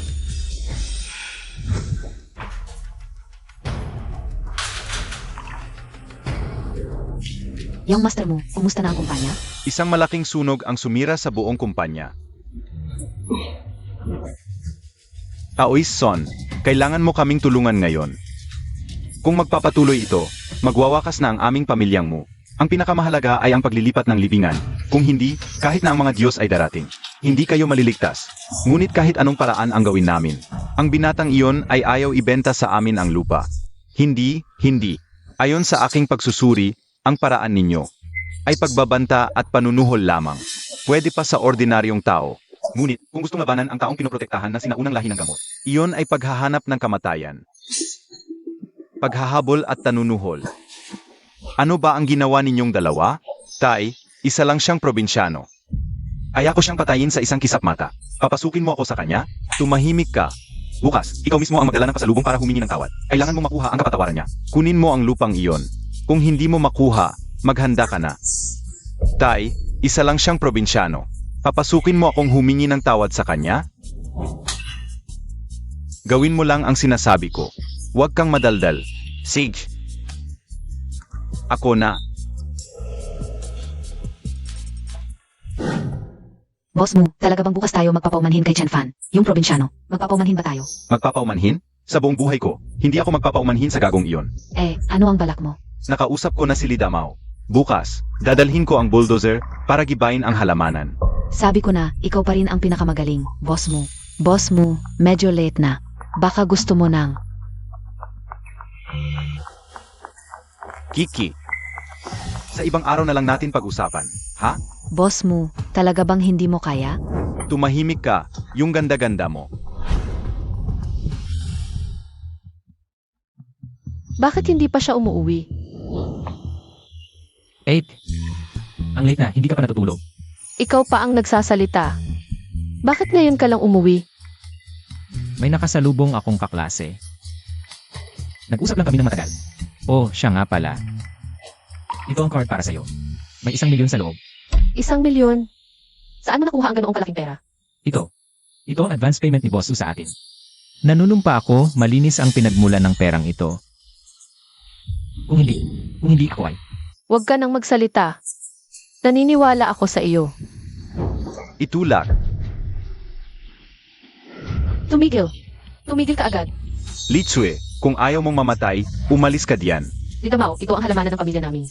Yung master mo, kumusta na ang kumpanya? Isang malaking sunog ang sumira sa buong kumpanya. Taoist Son, kailangan mo kaming tulungan ngayon. Kung magpapatuloy ito, magwawakas na ang aming pamilyang mo. Ang pinakamahalaga ay ang paglilipat ng libingan. Kung hindi, kahit na ang mga Diyos ay darating, hindi kayo maliligtas. Ngunit kahit anong paraan ang gawin namin, ang binatang iyon ay ayaw ibenta sa amin ang lupa. Hindi. Ayon sa aking pagsusuri, ang paraan ninyo ay pagbabanta at panunuhol lamang. Pwede pa sa ordinaryong tao. Ngunit, kung gustong labanan ang taong pinoprotektahan na sinaunang lahi ng gamot, iyon ay paghahanap ng kamatayan. Paghahabol at tanunuhol. Ano ba ang ginawa ninyong dalawa? Tay, isa lang siyang probinsyano. Ayako siyang patayin sa isang kisap mata. Papasukin mo ako sa kanya? Tumahimik ka. Bukas, ikaw mismo ang magdala ng pasalubong para humingi ng tawad. Kailangan mo makuha ang kapatawaran niya. Kunin mo ang lupang iyon. Kung hindi mo makuha, maghanda ka na. Tay, isa lang siyang probinsyano. Papasukin mo akong humingi ng tawad sa kanya? Gawin mo lang ang sinasabi ko. Huwag kang madaldal. Sige. Ako na. Boss mo, talaga bang bukas tayo magpapaumanhin kay Chen Fan? Yung probinsyano, magpapaumanhin ba tayo? Magpapaumanhin? Sa buong buhay ko, hindi ako magpapaumanhin sa gagong iyon. Ano ang balak mo? Nakausap ko na si Lidamao. Bukas, dadalhin ko ang bulldozer para gibain ang halamanan. Sabi ko na, ikaw pa rin ang pinakamagaling, boss mo. Boss mo, medyo late na. Baka gusto mo ng... Kiki. Sa ibang araw na lang natin pag-usapan, ha? Boss mo, talaga bang hindi mo kaya? Tumahimik ka, yung ganda-ganda mo. Bakit hindi pa siya umuwi? 8. Ang late na, hindi ka pa natutulog. Ikaw pa ang nagsasalita. Bakit ngayon ka lang umuwi? May nakasalubong akong kaklase. Nag-usap lang kami ng matagal. Oh, siya nga pala. Ito ang card para sa'yo. May 1 milyon sa loob. 1 milyon? Saan mo nakuha ang ganoong kalaking pera? Ito. Ito ang advance payment ni Boss Su sa atin. Nanunumpa ako, malinis ang pinagmulan ng perang ito. Kung hindi ko ay. Huwag ka nang magsalita. Naniniwala ako sa iyo. Itulak. Tumigil. Tumigil ka agad. Li Tsue, kung ayaw mong mamatay, umalis ka diyan. Tita Mao, ito ang halamanan ng pamilya namin.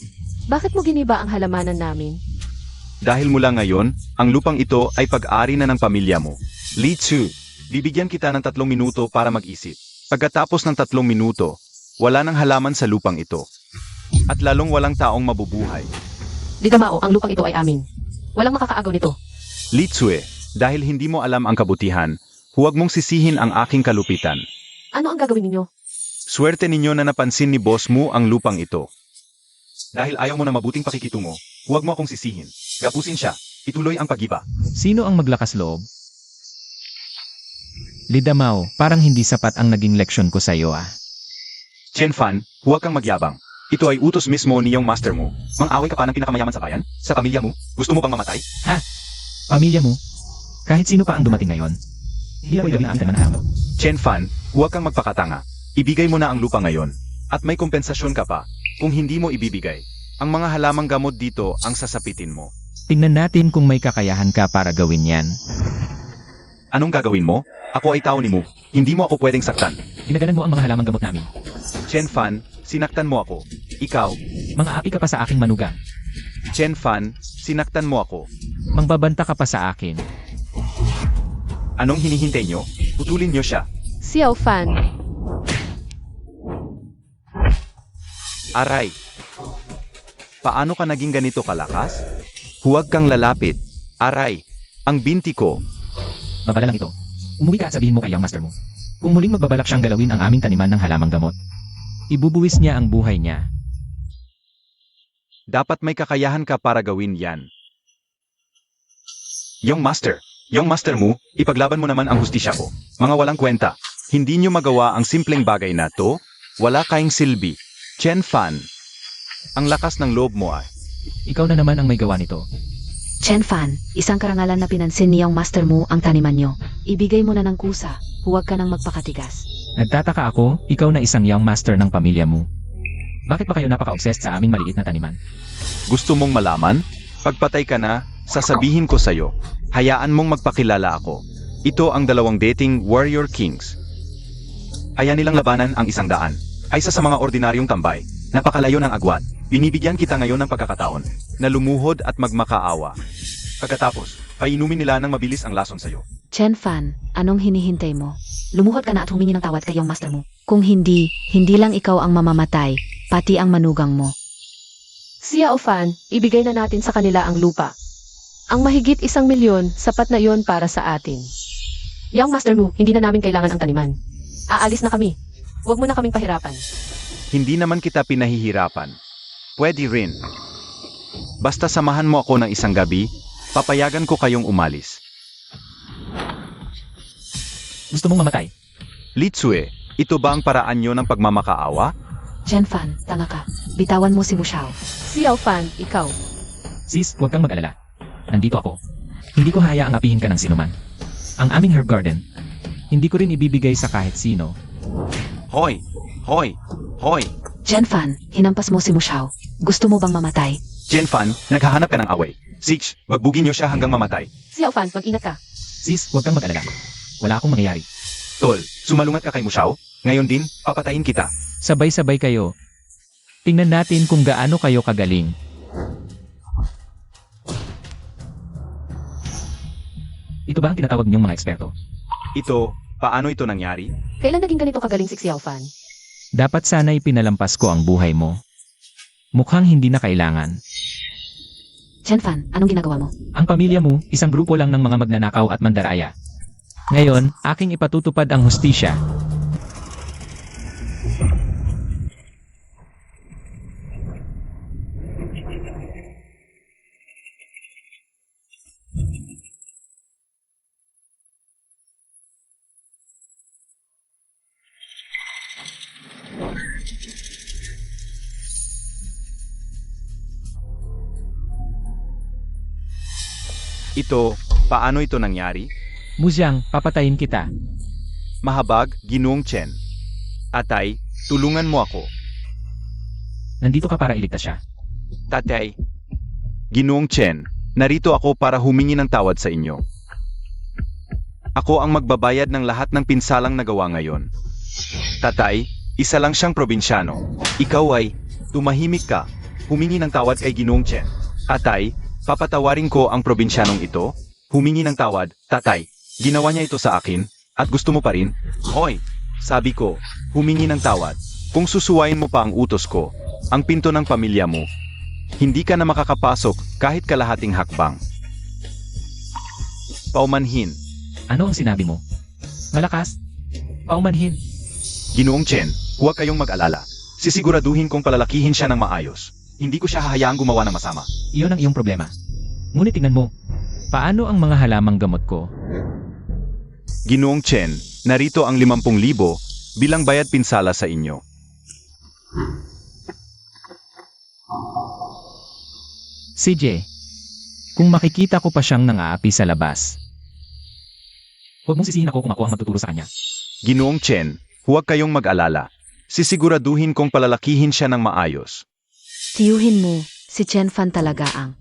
Bakit mo giniba ang halamanan namin? Dahil mula ngayon, ang lupang ito ay pag-ari na ng pamilya mo. Li Tsue, bibigyan kita ng 3 minuto para mag-isip. Pagkatapos ng 3 minuto, wala nang halaman sa lupang ito. At lalong walang taong mabubuhay. Tita Mao, ang lupang ito ay amin. Walang makakaagaw nito. Li Tsue, dahil hindi mo alam ang kabutihan, huwag mong sisihin ang aking kalupitan. Ano ang gagawin ninyo? Swerte ninyo na napansin ni boss mo ang lupang ito. Dahil ayaw mo na mabuting pakikitungo, huwag mo akong sisihin. Gapusin siya. Ituloy ang pagiba. Sino ang maglakas loob? Lidamao, parang hindi sapat ang naging leksyon ko sa iyo ah. Chen Fan, huwag kang magyabang. Ito ay utos mismo ni iyong master mo. Mang-away ka pa ng pinakamayaman sa bayan? Sa pamilya mo? Gusto mo bang mamatay? Pamilya mo? Kahit sino pa ang dumating ngayon? Hindi ako ilabi na ang tanan mo. Chen Fan, huwag kang magpakatanga. Ibigay mo na ang lupa ngayon. At may kompensasyon ka pa. Kung hindi mo ibibigay, ang mga halamang gamot dito ang sasapitin mo. Tingnan natin kung may kakayahan ka para gawin yan. Anong gagawin mo? Ako ay tao ni Mu. Hindi mo ako pwedeng saktan. Pinagalan mo ang mga halamang gamot namin. Chen Fan, sinaktan mo ako. Ikaw, Mga api ka pa sa aking manugang. Chen Fan, sinaktan mo ako. Mangbabanta ka pa sa akin. Anong hinihintay nyo? Putulin nyo siya. Xiao Fan. Aray! Paano ka naging ganito kalakas? Huwag kang lalapit. Aray! Ang binti ko. Babala lang ito. Umuwi ka at sabihin mo kay young master mo. Kung muling magbabalak siyang galawin ang aming taniman ng halamang gamot, ibubuwis niya ang buhay niya. Dapat may kakayahan ka para gawin yan. Yung master mo, ipaglaban mo naman ang hustisya ko. Mga walang kwenta. Hindi nyo magawa ang simpleng bagay na to. Wala kayong silbi. Chen Fan. Ang lakas ng loob mo ay. Ikaw na naman ang may gawa nito. Chen Fan, isang karangalan na pinansin niyang master mo ang taniman niyo. Ibigay mo na ng kusa. Huwag ka nang magpakatigas. Nagtataka ako, ikaw na isang young master ng pamilya mo. Bakit ba kayo napaka-obsessed sa aming maliit na taniman? Gusto mong malaman? Pagpatay ka na, sasabihin ko sa'yo. Hayaan mong magpakilala ako. Ito ang 2 dating warrior kings. Kaya nilang labanan ang 100. Ay isa sa mga ordinaryong tambay. Napakalayo ng agwat. Binibigyan kita ngayon ng pagkakataon na lumuhod at magmakaawa. Pagkatapos, painumin nila ng mabilis ang lason sa'yo. Chen Fan, anong hinihintay mo? Lumuhod ka na at humingi ng tawad kay iyong master mo. Kung hindi, hindi lang ikaw ang mamamatay, pati ang manugang mo. Xiao Fan, ibigay na natin sa kanila ang lupa. Ang mahigit 1 milyon, sapat na iyon para sa atin. Young master mo, hindi na namin kailangan ang taniman. Aalis na kami. Huwag mo na kaming pahirapan. Hindi naman kita pinahihirapan. Pwede rin. Basta samahan mo ako ng 1 gabi, papayagan ko kayong umalis. Gusto mong mamatay? Li Tsue, ito ba ang paraan nyo ng pagmamakaawa? Chen Fan, tanga ka. Bitawan mo si Mushao. Xiao Fan, ikaw. Sis, huwag kang mag-alala. Nandito ako. Hindi ko hayaang apihin ka ng sinuman. Ang aming herb garden, hindi ko rin ibibigay sa kahit sino. Hoy! Hoy! Hoy! Chen Fan, hinampas mo si Mushao. Gusto mo bang mamatay? Chen Fan, naghahanap ka ng away. Six, wagbugin nyo siya hanggang mamatay. Xiao Fan, mag-ingat ka. Sis, huwag kang mag-alala. Wala akong mangyayari. Tol, sumalungat ka kay Mushao. Ngayon din, papatayin kita. Sabay-sabay kayo. Tingnan natin kung gaano kayo kagaling. Ito ba ang tinatawag niyong mga eksperto? Ito, paano ito nangyari? Kailan naging ganito kagaling si Xiao Fan? Dapat sana'y pinalampas ko ang buhay mo. Mukhang hindi na kailangan. Chen Fan, anong ginagawa mo? Ang pamilya mo, isang grupo lang ng mga magnanakaw at mandaraya. Ngayon, aking ipatutupad ang hustisya. Ito, paano ito nangyari? Muzyang, papatayin kita. Mahabag, Ginoong Chen. Atay, tulungan mo ako. Nandito ka para iligtas siya. Tatay. Ginoong Chen, narito ako para humingi ng tawad sa inyo. Ako ang magbabayad ng lahat ng pinsalang nagawa ngayon. Tatay, isa lang siyang probinsyano. Ikaw ay, tumahimik ka, humingi ng tawad kay Ginoong Chen. Tatay, papatawarin ko ang probinsyanong ito? Humingi ng tawad, tatay. Ginawa niya ito sa akin, at gusto mo pa rin? Hoy, sabi ko, humingi ng tawad. Kung susuwain mo pa ang utos ko, ang pinto ng pamilya mo, hindi ka na makakapasok kahit kalahating hakbang. Paumanhin. Ano ang sinabi mo? Malakas? Paumanhin. Ginoong Chen, huwag kayong mag-alala. Sisiguraduhin kong palalakihin siya ng maayos. Hindi ko siya hahayaang gumawa ng masama. Iyon ang iyong problema. Ngunit tingnan mo, paano ang mga halamang gamot ko? Ginoong Chen, narito ang 50,000 bilang bayad pinsala sa inyo. CJ, kung makikita ko pa siyang nang-aapi sa labas, huwag mong sisihin ako kung ako ang magtuturo sa kanya. Ginoong Chen, huwag kayong mag-alala. Sisiguraduhin kong palalakihin siya ng maayos. Tiyuhin mo, si Chen Fan talaga ang...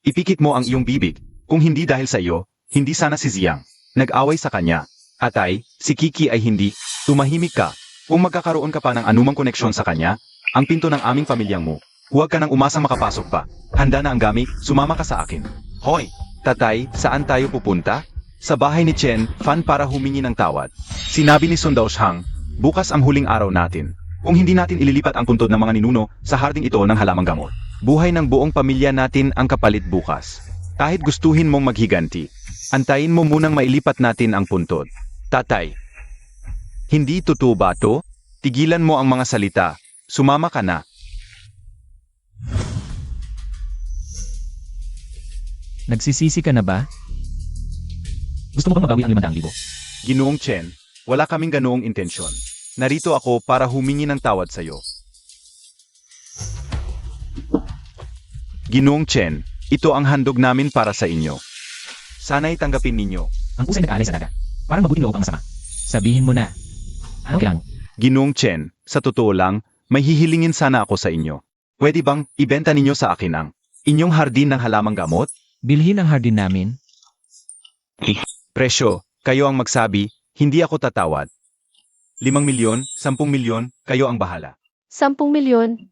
Ipikit mo ang iyong bibig. Kung hindi dahil sa iyo, hindi sana si Ziyang nag-away sa kanya. Atay, si Kiki ay hindi. Tumahimik ka. Kung magkakaroon ka pa ng anumang koneksyon sa kanya, ang pinto ng aming pamilyang mo, huwag ka nang umasang makapasok pa. Handa na ang gamit, sumama ka sa akin. Hoy, tatay, saan tayo pupunta? Sa bahay ni Chen Fan para humingi ng tawad. Sinabi ni Sun Daoshang, bukas ang huling araw natin. Kung hindi natin ililipat ang puntod ng mga ninuno sa harding ito ng halamang gamot, buhay ng buong pamilya natin ang kapalit bukas. Kahit gustuhin mong maghiganti, antayin mo munang mailipat natin ang puntod. Tatay, hindi totoo ba to? Tigilan mo ang mga salita. Sumama ka na. Nagsisisi ka na ba? Gusto mo bang mabawi ang 500,000? Ginoong Chen, wala kaming ganoong intensyon. Narito ako para humingi ng tawad sa iyo. Ginoong Chen, ito ang handog namin para sa inyo. Sana'y tanggapin ninyo. Ang pusay nag-aalay sa daga. Parang mabuting loob ang masama. Sabihin mo na. Ano kailangan? Ginoong Chen, sa totoo lang, may hihilingin sana ako sa inyo. Pwede bang ibenta ninyo sa akin ang inyong hardin ng halamang gamot? Bilhin ang hardin namin. Presyo, kayo ang magsabi, hindi ako tatawad. 5 milyon, 10 milyon, kayo ang bahala. 10 milyon.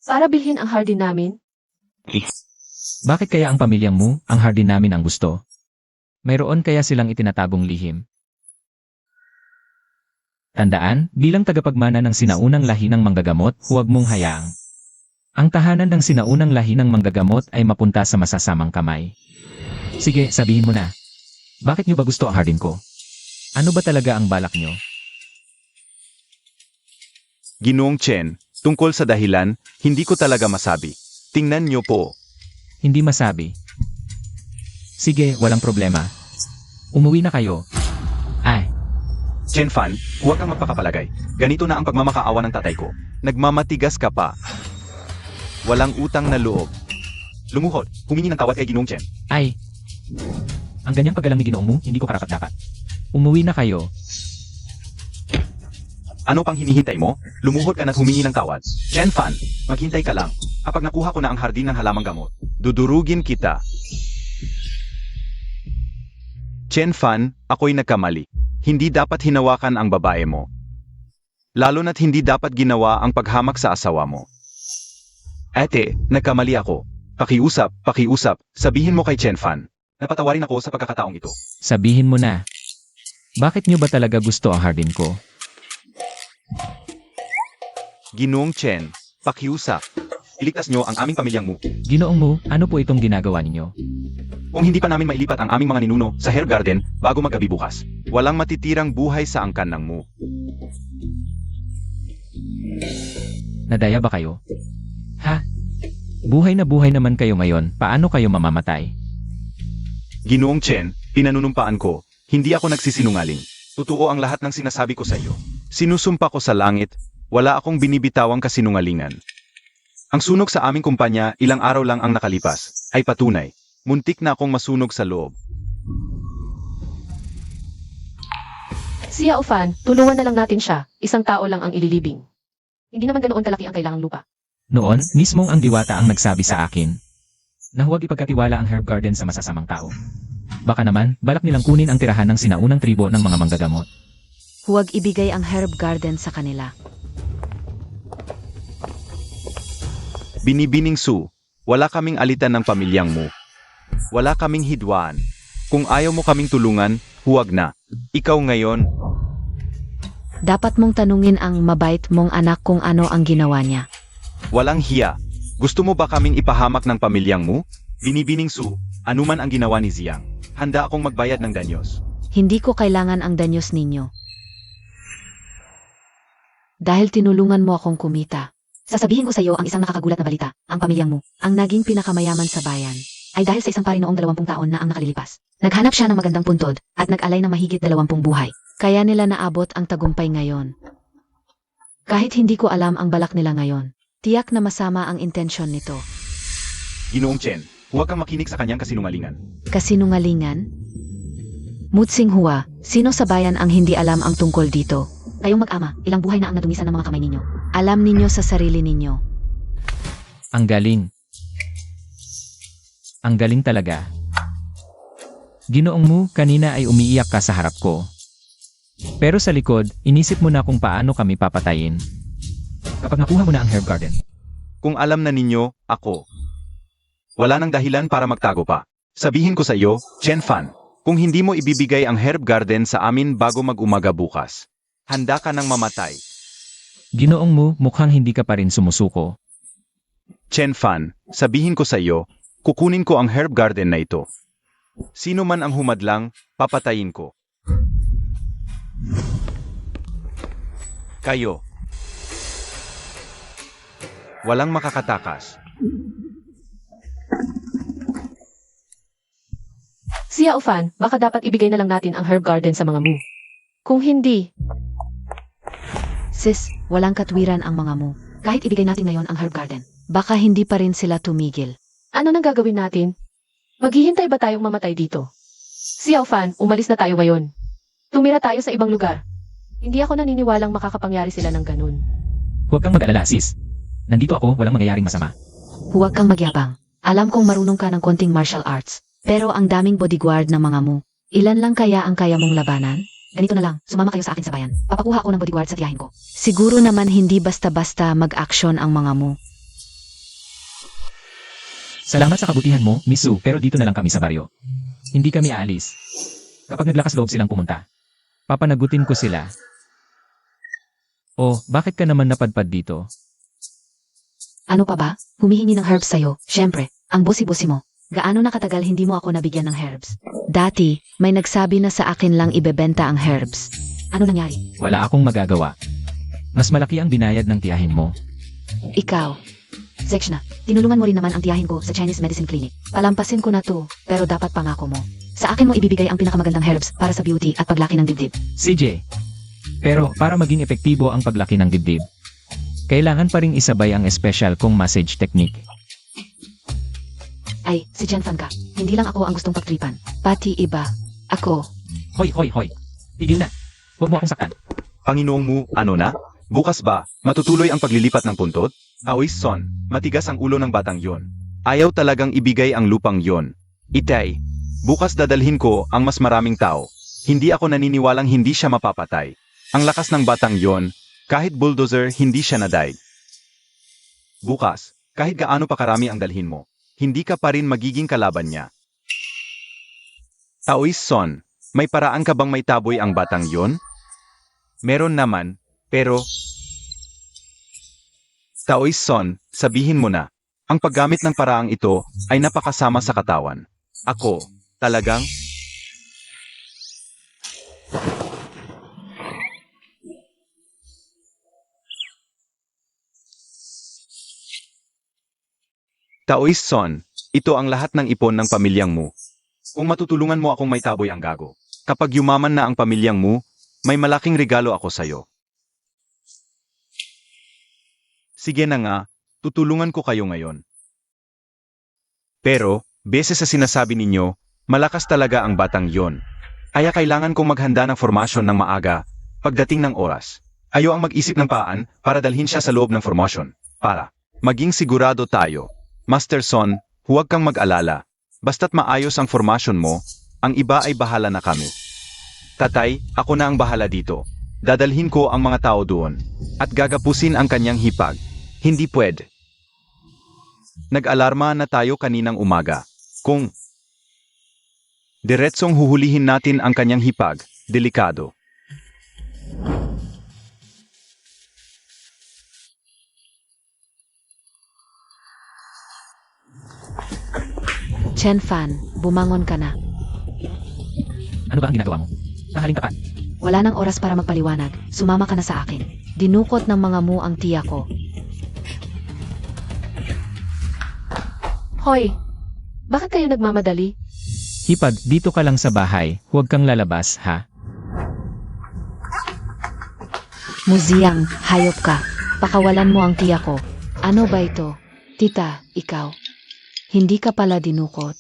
Para bilhin ang hardin namin. Bakit kaya ang pamilyang mo, ang hardin namin ang gusto? Mayroon kaya silang itinatagong lihim? Tandaan, bilang tagapagmana ng sinaunang lahi ng manggagamot, huwag mong hayaang ang tahanan ng sinaunang lahi ng manggagamot ay mapunta sa masasamang kamay. Sige, sabihin mo na. Bakit nyo ba gusto ang hardin ko? Ano ba talaga ang balak nyo? Ginoong Chen, tungkol sa dahilan, hindi ko talaga masabi. Tingnan nyo po. Hindi masabi. Sige, walang problema. Umuwi na kayo. Ay, Chen Fan, huwag kang magpakapalagay. Ganito na ang pagmamakaawa ng tatay ko. Nagmamatigas ka pa. Walang utang na loob. Lumuhod, humingi ng tawad kay Ginoong Chen. ay. Ang ganyang paggalang ni Ginoong mo, hindi ko karapat-dapat. Umuwi na kayo. Ano pang hinihintay mo? Lumuhod ka na't humingi ng tawad. Chen Fan, maghintay ka lang. Kapag nakuha ko na ang hardin ng halamang gamot, dudurugin kita. Chen Fan, ako'y nagkamali. Hindi dapat hinawakan ang babae mo. Lalo na't hindi dapat ginawa ang paghamak sa asawa mo. Ate, nagkamali ako. Pakiusap, sabihin mo kay Chen Fan. Napatawarin ako sa pagkakataong ito. Sabihin mo na. Bakit nyo ba talaga gusto ang hardin ko? Ginoong Chen, pakiusap. Iligtas nyo ang aming pamilyang mo. Ginoong mo, ano po itong ginagawa ninyo? Kung hindi pa namin mailipat ang aming mga ninuno sa Herb Garden bago mag-gabi bukas, walang matitirang buhay sa angkan ng mo. Nadaya ba kayo? Ha? Buhay na buhay naman kayo ngayon, paano kayo mamamatay? Ginoong Chen, pinanunumpaan ko, hindi ako nagsisinungaling. Totoo ang lahat ng sinasabi ko sa iyo. Sinusumpa ko sa langit, wala akong binibitawang kasinungalingan. Ang sunog sa aming kumpanya, ilang araw lang ang nakalipas, ay patunay. Muntik na akong masunog sa loob. Si Yao Fan, tulungan na lang natin siya. Isang tao lang ang ililibing. Hindi naman ganoon kalaki ang kailangang lupa. Noon, mismong ang diwata ang nagsabi sa akin na huwag ipagkatiwala ang herb garden sa masasamang tao. Baka naman, balak nilang kunin ang tirahan ng sinaunang tribo ng mga manggagamot. Huwag ibigay ang herb garden sa kanila. Binibining Su, wala kaming alitan ng pamilyang mo. Wala kaming hidwaan. Kung ayaw mo kaming tulungan, huwag na. Ikaw ngayon, Dapat mong tanungin ang mabait mong anak kung ano ang ginawa niya. walang hiya. Gusto mo ba kaming ipahamak ng pamilyang mo? Binibining Su, anuman ang ginawa ni Ziyang, handa akong magbayad ng danyos. Hindi ko kailangan ang danyos ninyo. Dahil tinulungan mo akong kumita. Sasabihin ko sa iyo ang isang nakakagulat na balita. Ang pamilyang mo, ang naging pinakamayaman sa bayan, ay dahil sa isang pari noong 20 taon na ang nakalilipas. Naghanap siya ng magandang puntod at nag-alay ng mahigit 20 buhay. Kaya nila naabot ang tagumpay ngayon. Kahit hindi ko alam ang balak nila ngayon, tiyak na masama ang intensyon nito. Ginoong Chen, huwag kang makinig sa kanyang kasinungalingan. Kasinungalingan? Mutsing Hua, sino sa bayan ang hindi alam ang tungkol dito? Kayong mag-ama, ilang buhay na ang nadumisan ng mga kamay ninyo. Alam ninyo sa sarili ninyo. Ang galing. Ang galing talaga. Ginoong mo, kanina ay umiiyak ka sa harap ko. Pero sa likod, inisip mo na kung paano kami papatayin. Kapag nakuha mo na ang herb garden, Kung alam na ninyo, ako. Wala nang dahilan para magtago pa. Sabihin ko sa iyo, Chen Fan, kung hindi mo ibibigay ang herb garden sa amin bago mag-umaga bukas, handa ka nang mamatay. ginoong mo, mukhang hindi ka pa rin sumusuko. Chen Fan, sabihin ko sa iyo, kukunin ko ang herb garden na ito. Sino man ang humadlang, papatayin ko. Kayo. Walang makakatakas. Siya Ufan, baka dapat ibigay na lang natin ang herb garden sa mga mu. Kung hindi, Sis, walang katwiran ang mga mo. Kahit ibigay natin ngayon ang herb garden, baka hindi pa rin sila tumigil. ano nang gagawin natin? Maghihintay ba tayong mamatay dito? Siya Ufan, umalis na tayo ngayon. Tumira tayo sa ibang lugar. Hindi ako naniniwalang makakapangyari sila ng ganun. Huwag kang mag-alala, sis. Nandito ako, walang mangyayaring masama. Huwag kang magyabang. Alam kong marunong ka ng konting martial arts, pero ang daming bodyguard ng mga mo. Ilan lang kaya ang kaya mong labanan? Ganito na lang, sumama kayo sa akin sa bayan. Papakuha ako ng bodyguard sa tiyahin ko. Siguro naman hindi basta-basta mag-action ang mga mo. Salamat sa kabutihan mo, Miss Su, pero dito na lang kami sa baryo. Hindi kami aalis. Kapag naglakas loob silang pumunta, papanagutin ko sila. Oh, bakit ka naman napadpad dito? Ano pa ba? Humihingi ng herbs sa'yo. Siyempre, ang busi-busi mo. Gaano na katagal hindi mo ako nabigyan ng herbs? Dati, may nagsabi na sa akin lang ibebenta ang herbs. Ano nangyari? Wala akong magagawa. Mas malaki ang binayad ng tiyahin mo. Ikaw. Sekshna, tinulungan mo rin naman ang tiyahin ko sa Chinese Medicine Clinic. Palampasin ko na to, pero dapat pangako mo. Sa akin mo ibibigay ang pinakamagandang herbs para sa beauty at paglaki ng dibdib. CJ. Pero para maging epektibo ang paglaki ng dibdib, kailangan pa ring isabay ang espesyal kong massage technique. Ay, si Jen Fan ka. Hindi lang ako ang gustong pagtripan. Pati iba. Ako. Hoy, hoy, hoy. Tigil na. Huwag mo akong saktan. Panginoong Mu, ano na? Bukas ba, matutuloy ang paglilipat ng puntod? Aoy Son, matigas ang ulo ng batang yon. Ayaw talagang ibigay ang lupang yon. Itay, bukas dadalhin ko ang mas maraming tao. Hindi ako naniniwalang hindi siya mapapatay. Ang lakas ng batang yon, kahit bulldozer hindi siya nadaig. Bukas, kahit gaano pa karami ang dalhin mo, hindi ka pa rin magiging kalaban niya. Aoy Son, may paraan ka bang may taboy ang batang yon? Meron naman, pero... Taoy Son, sabihin mo na, ang paggamit ng paraang ito ay napakasama sa katawan. Ako, talagang... Taoy Son, ito ang lahat ng ipon ng pamilyang mo. Kung matutulungan mo akong may taboy ang gago, kapag yumaman na ang pamilyang mo, may malaking regalo ako sa'yo. Sige na nga, tutulungan ko kayo ngayon. Pero, beses sa sinasabi ninyo, malakas talaga ang batang yon. Kaya kailangan kong maghanda ng formasyon ng maaga, pagdating ng oras. Ayo ang mag-isip ng paan para dalhin siya sa loob ng formasyon. Para maging sigurado tayo. Master Son, huwag kang mag-alala. Basta't maayos ang formasyon mo, Ang iba ay bahala na kami. Tatay, ako na ang bahala dito. Dadalhin ko ang mga tao doon. At gagapusin ang kanyang hipag. Hindi pwede. Nag-alarma na tayo kaninang umaga. Kung diretsong huhulihin natin ang kanyang hipag, delikado. Chen Fan, bumangon ka na. Ano ba ang ginagawa mo? Mahaling tapat. Wala nang oras para magpaliwanag. Sumama ka na sa akin. Dinukot ng mga mu ang tiya ko. Hoy, bakit kayo nagmamadali? Hipag, dito ka lang sa bahay. Huwag kang lalabas, ha? Muziyang, hayop ka. Pakawalan mo ang tiya ko. Ano ba ito? Tita, ikaw. Hindi ka pala dinukot.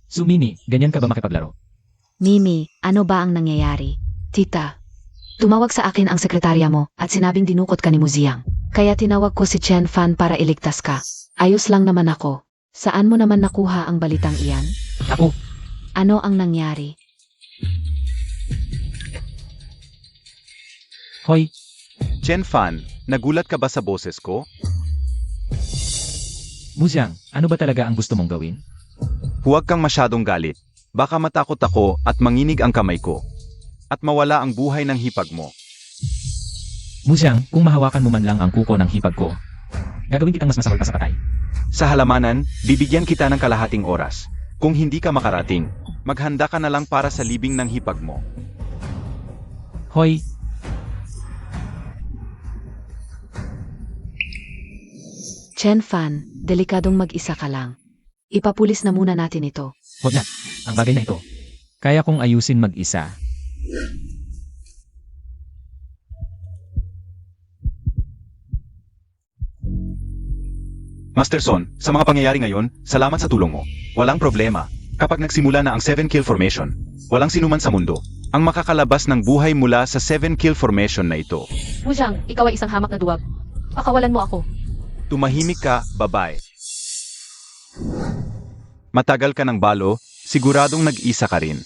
Sumini, ganyan ka ba makipaglaro? Mimi, ano ba ang nangyayari? Tita, tumawag sa akin ang sekretarya mo at sinabing dinukot ka ni Muziyang. Kaya tinawag ko si Chen Fan para iligtas ka. Ayos lang naman ako. Saan mo naman nakuha ang balitang iyan? Ako, Ano ang nangyari? hoy, Chen Fan, nagulat ka ba sa boses ko? Muziyang, ano ba talaga ang gusto mong gawin? Huwag kang masyadong galit. Baka matakot ako at manginig ang kamay ko. At mawala ang buhay ng hipag mo. Muziyang, kung mahawakan mo man lang ang kuko ng hipag ko, gagawin kitang mas masakit pa sa patay. Sa halamanan, bibigyan kita ng kalahating oras. Kung hindi ka makarating, maghanda ka na lang para sa libing ng hipag mo. Hoy, Chen Fan, delikadong mag-isa ka lang. Ipapulis na muna natin ito. huwag na. Ang bagay na ito, kaya kong ayusin mag-isa. Master Son, sa mga pangyayari ngayon, salamat sa tulong mo. Walang problema. Kapag nagsimula na ang 7-kill formation, walang sinuman sa mundo ang makakalabas ng buhay mula sa 7-kill formation na ito. Muziyang, ikaw ay isang hamak na duwag. Pakawalan mo ako. Tumahimik ka, babae. Matagal ka ng balo, siguradong nag-isa ka rin.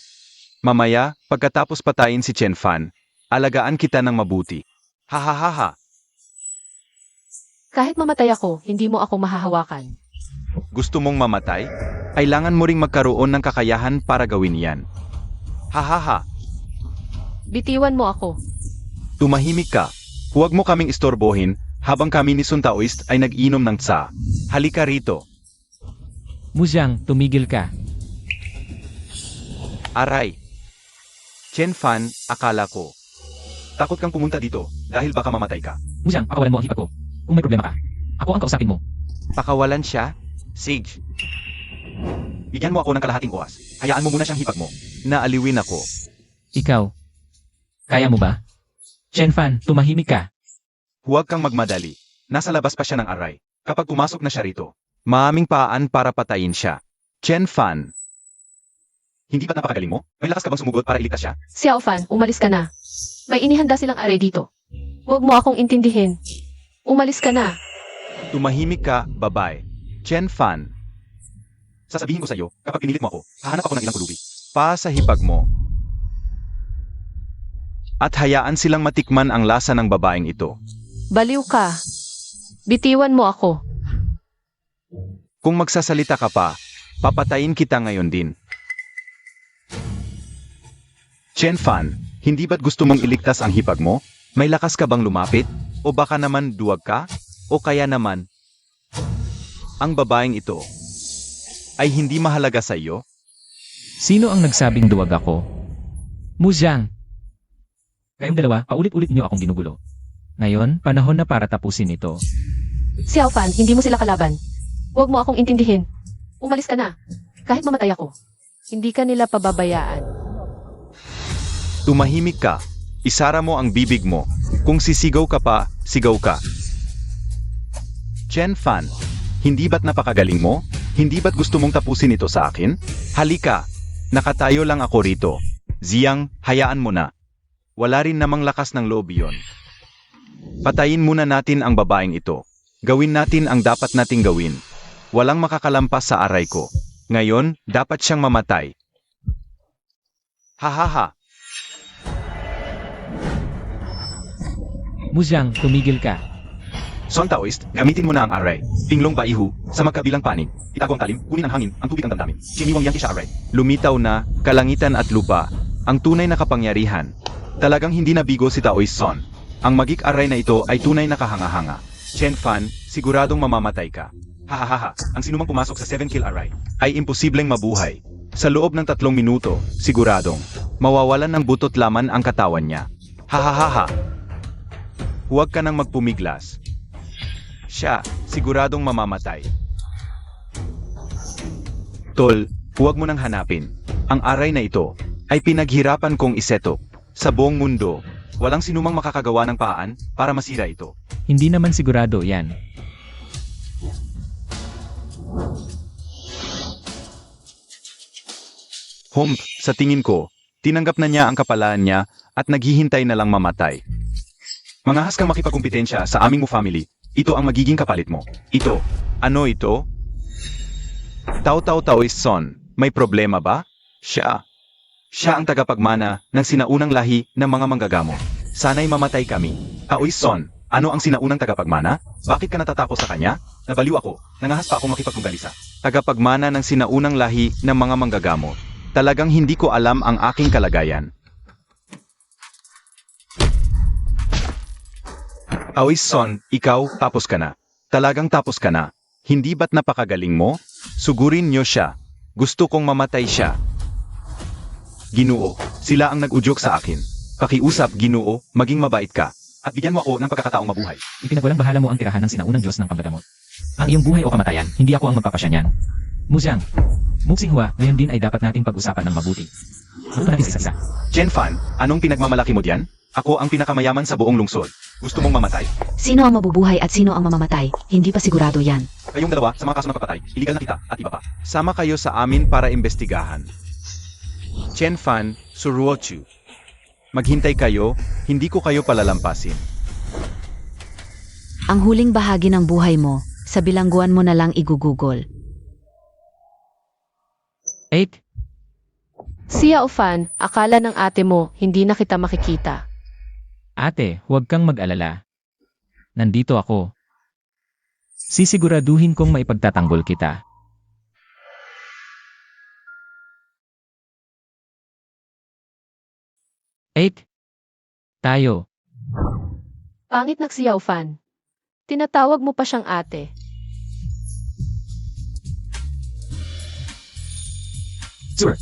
Mamaya, pagkatapos patayin si Chen Fan, alagaan kita ng mabuti. Hahaha. Kahit mamatay ako, hindi mo ako mahahawakan. Gusto mong mamatay? Kailangan mo ring magkaroon ng kakayahan para gawin yan. Hahaha. Bitiwan mo ako. Tumahimik ka. Huwag mo kaming istorbohin habang kami ni Sun Taoist ay nag-inom ng tsa. Halika rito. Muziyang, tumigil ka. Aray. Chen Fan, akala ko. Takot kang pumunta dito dahil baka mamatay ka. Muziyang, pakawalan mo ang hipag ko. Kung may problema ka, ako ang kausapin mo. Pakawalan siya? Sige. Bigyan mo ako ng kalahating oras. Hayaan mo muna siyang hipag mo. Naaliwin ako. Ikaw, kaya mo ba? Chen Fan, tumahimik ka. Huwag kang magmadali. Nasa labas pa siya ng aray. Kapag pumasok na siya rito, maaming paan para patayin siya. Chen Fan. Hindi ba't napakagaling mo? May lakas ka bang sumugod para iligtas siya? Xiao Fan, umalis ka na. May inihanda silang aray dito. Huwag mo akong intindihin. Umalis ka na. Tumahimik ka, babae. Chen Fan. Sasabihin ko sa iyo, kapag pinilit mo ako, hahanap ako ng ilang kulubi. Pa sa hipag mo. At hayaan silang matikman ang lasa ng babaeng ito. Baliw ka. Bitiwan mo ako. Kung magsasalita ka pa, papatayin kita ngayon din. Chen Fan, hindi ba't gusto mong iligtas ang hipag mo? May lakas ka bang lumapit? O baka naman duwag ka? O kaya naman, ang babaeng ito ay hindi mahalaga sa iyo? Sino ang nagsabing duwag ako? Muziyang! Kayong dalawa, paulit-ulit niyo akong ginugulo. Ngayon, panahon na para tapusin ito. Xiao Fan, hindi mo sila kalaban. Huwag mo akong intindihin. Umalis ka na. Kahit mamatay ako. Hindi ka nila pababayaan. Tumahimik ka. Isara mo ang bibig mo. Kung sisigaw ka pa, sigaw ka. Chen Fan, hindi ba't napakagaling mo? Hindi ba't gusto mong tapusin ito sa akin? Halika, nakatayo lang ako rito. Ziyang, hayaan mo na. Wala rin namang lakas ng loob yon. Patayin muna natin ang babaeng ito. Gawin natin ang dapat nating gawin. Walang makakalampas sa aray ko. Ngayon, dapat siyang mamatay. Hahaha. Muzhang, tumigil ka. Son Taoist, gamitin mo na ang aray. Pinglong baihu, sa magkabilang panig. Itago ang talim, kunin ang hangin, ang tubig ang damdamin. Siniwang yang siya aray. Lumitaw na, kalangitan at lupa, ang tunay na kapangyarihan. Talagang hindi nabigo si Taoist Son. Ang magik aray na ito ay tunay na kahanga-hanga. Chen Fan, siguradong mamamatay ka. Hahaha, ang sinumang pumasok sa 7-kill aray ay imposibleng mabuhay. Sa loob ng 3 minuto, siguradong, mawawalan ng butot laman ang katawan niya. Hahaha. Huwag ka nang magpumiglas. Siya, siguradong mamamatay. Tol, huwag mo nang hanapin. Ang aray na ito ay pinaghirapan kong iseto. Sa buong mundo, walang sinumang makakagawa ng paan para masira ito. Hindi naman sigurado yan. Sa tingin ko, tinanggap na niya ang kapalaan niya at naghihintay na lang mamatay. Mangahas kang makipagkumpetensya sa aming mo family. Ito ang magiging kapalit mo. Ito. Ano ito? Taoist Son, may problema ba? Siya. Siya ang tagapagmana ng sinaunang lahi ng mga manggagamo. Sana'y mamatay kami. Taoist Son, ano ang sinaunang tagapagmana? Bakit ka natatakot sa kanya? Nabaliw ako. Nangahas pa ako makipagpunggalisa. Tagapagmana ng sinaunang lahi ng mga manggagamo. Talagang hindi ko alam ang aking kalagayan. Taoist Son, ikaw, tapos ka na. Talagang tapos ka na. Hindi ba't napakagaling mo? Sugurin niyo siya. Gusto kong mamatay siya. Ginoo, sila ang nag-udyok sa akin. Pakiusap, Ginoo, maging mabait ka. At bigyan mo ako ng pagkakataong mabuhay. Ipinagwalang bahala mo ang tirahan ng sinaunang Diyos ng panggagamot. Ang iyong buhay o kamatayan, hindi ako ang magpapasya niyan. Muzhang, Muxinghua, ngayon din ay dapat nating pag-usapan ng mabuti. Buto natin sa isa. Chen Fan, anong pinagmamalaki mo diyan? Ako ang pinakamayaman sa buong lungsod. Gusto mong mamatay? Sino ang mabubuhay at sino ang mamamatay? Hindi pa sigurado yan. Kayong dalawa sa mga kaso ng pagpatay, iligal na kita at iba pa. Sama kayo sa amin para imbestigahan. Chen Fan, Suruochu. Maghintay kayo, hindi ko kayo palalampasin. Ang huling bahagi ng buhay mo, sa bilangguan mo na lang igugugol. 8. Xiao Fan, akala ng ate mo, hindi na kita makikita. Ate, huwag kang mag-alala. Nandito ako. Sisiguraduhin kong maipagtatanggol kita. 8. Tayo. Pangit na Xiao Fan. Tinatawag mo pa siyang ate. Sure.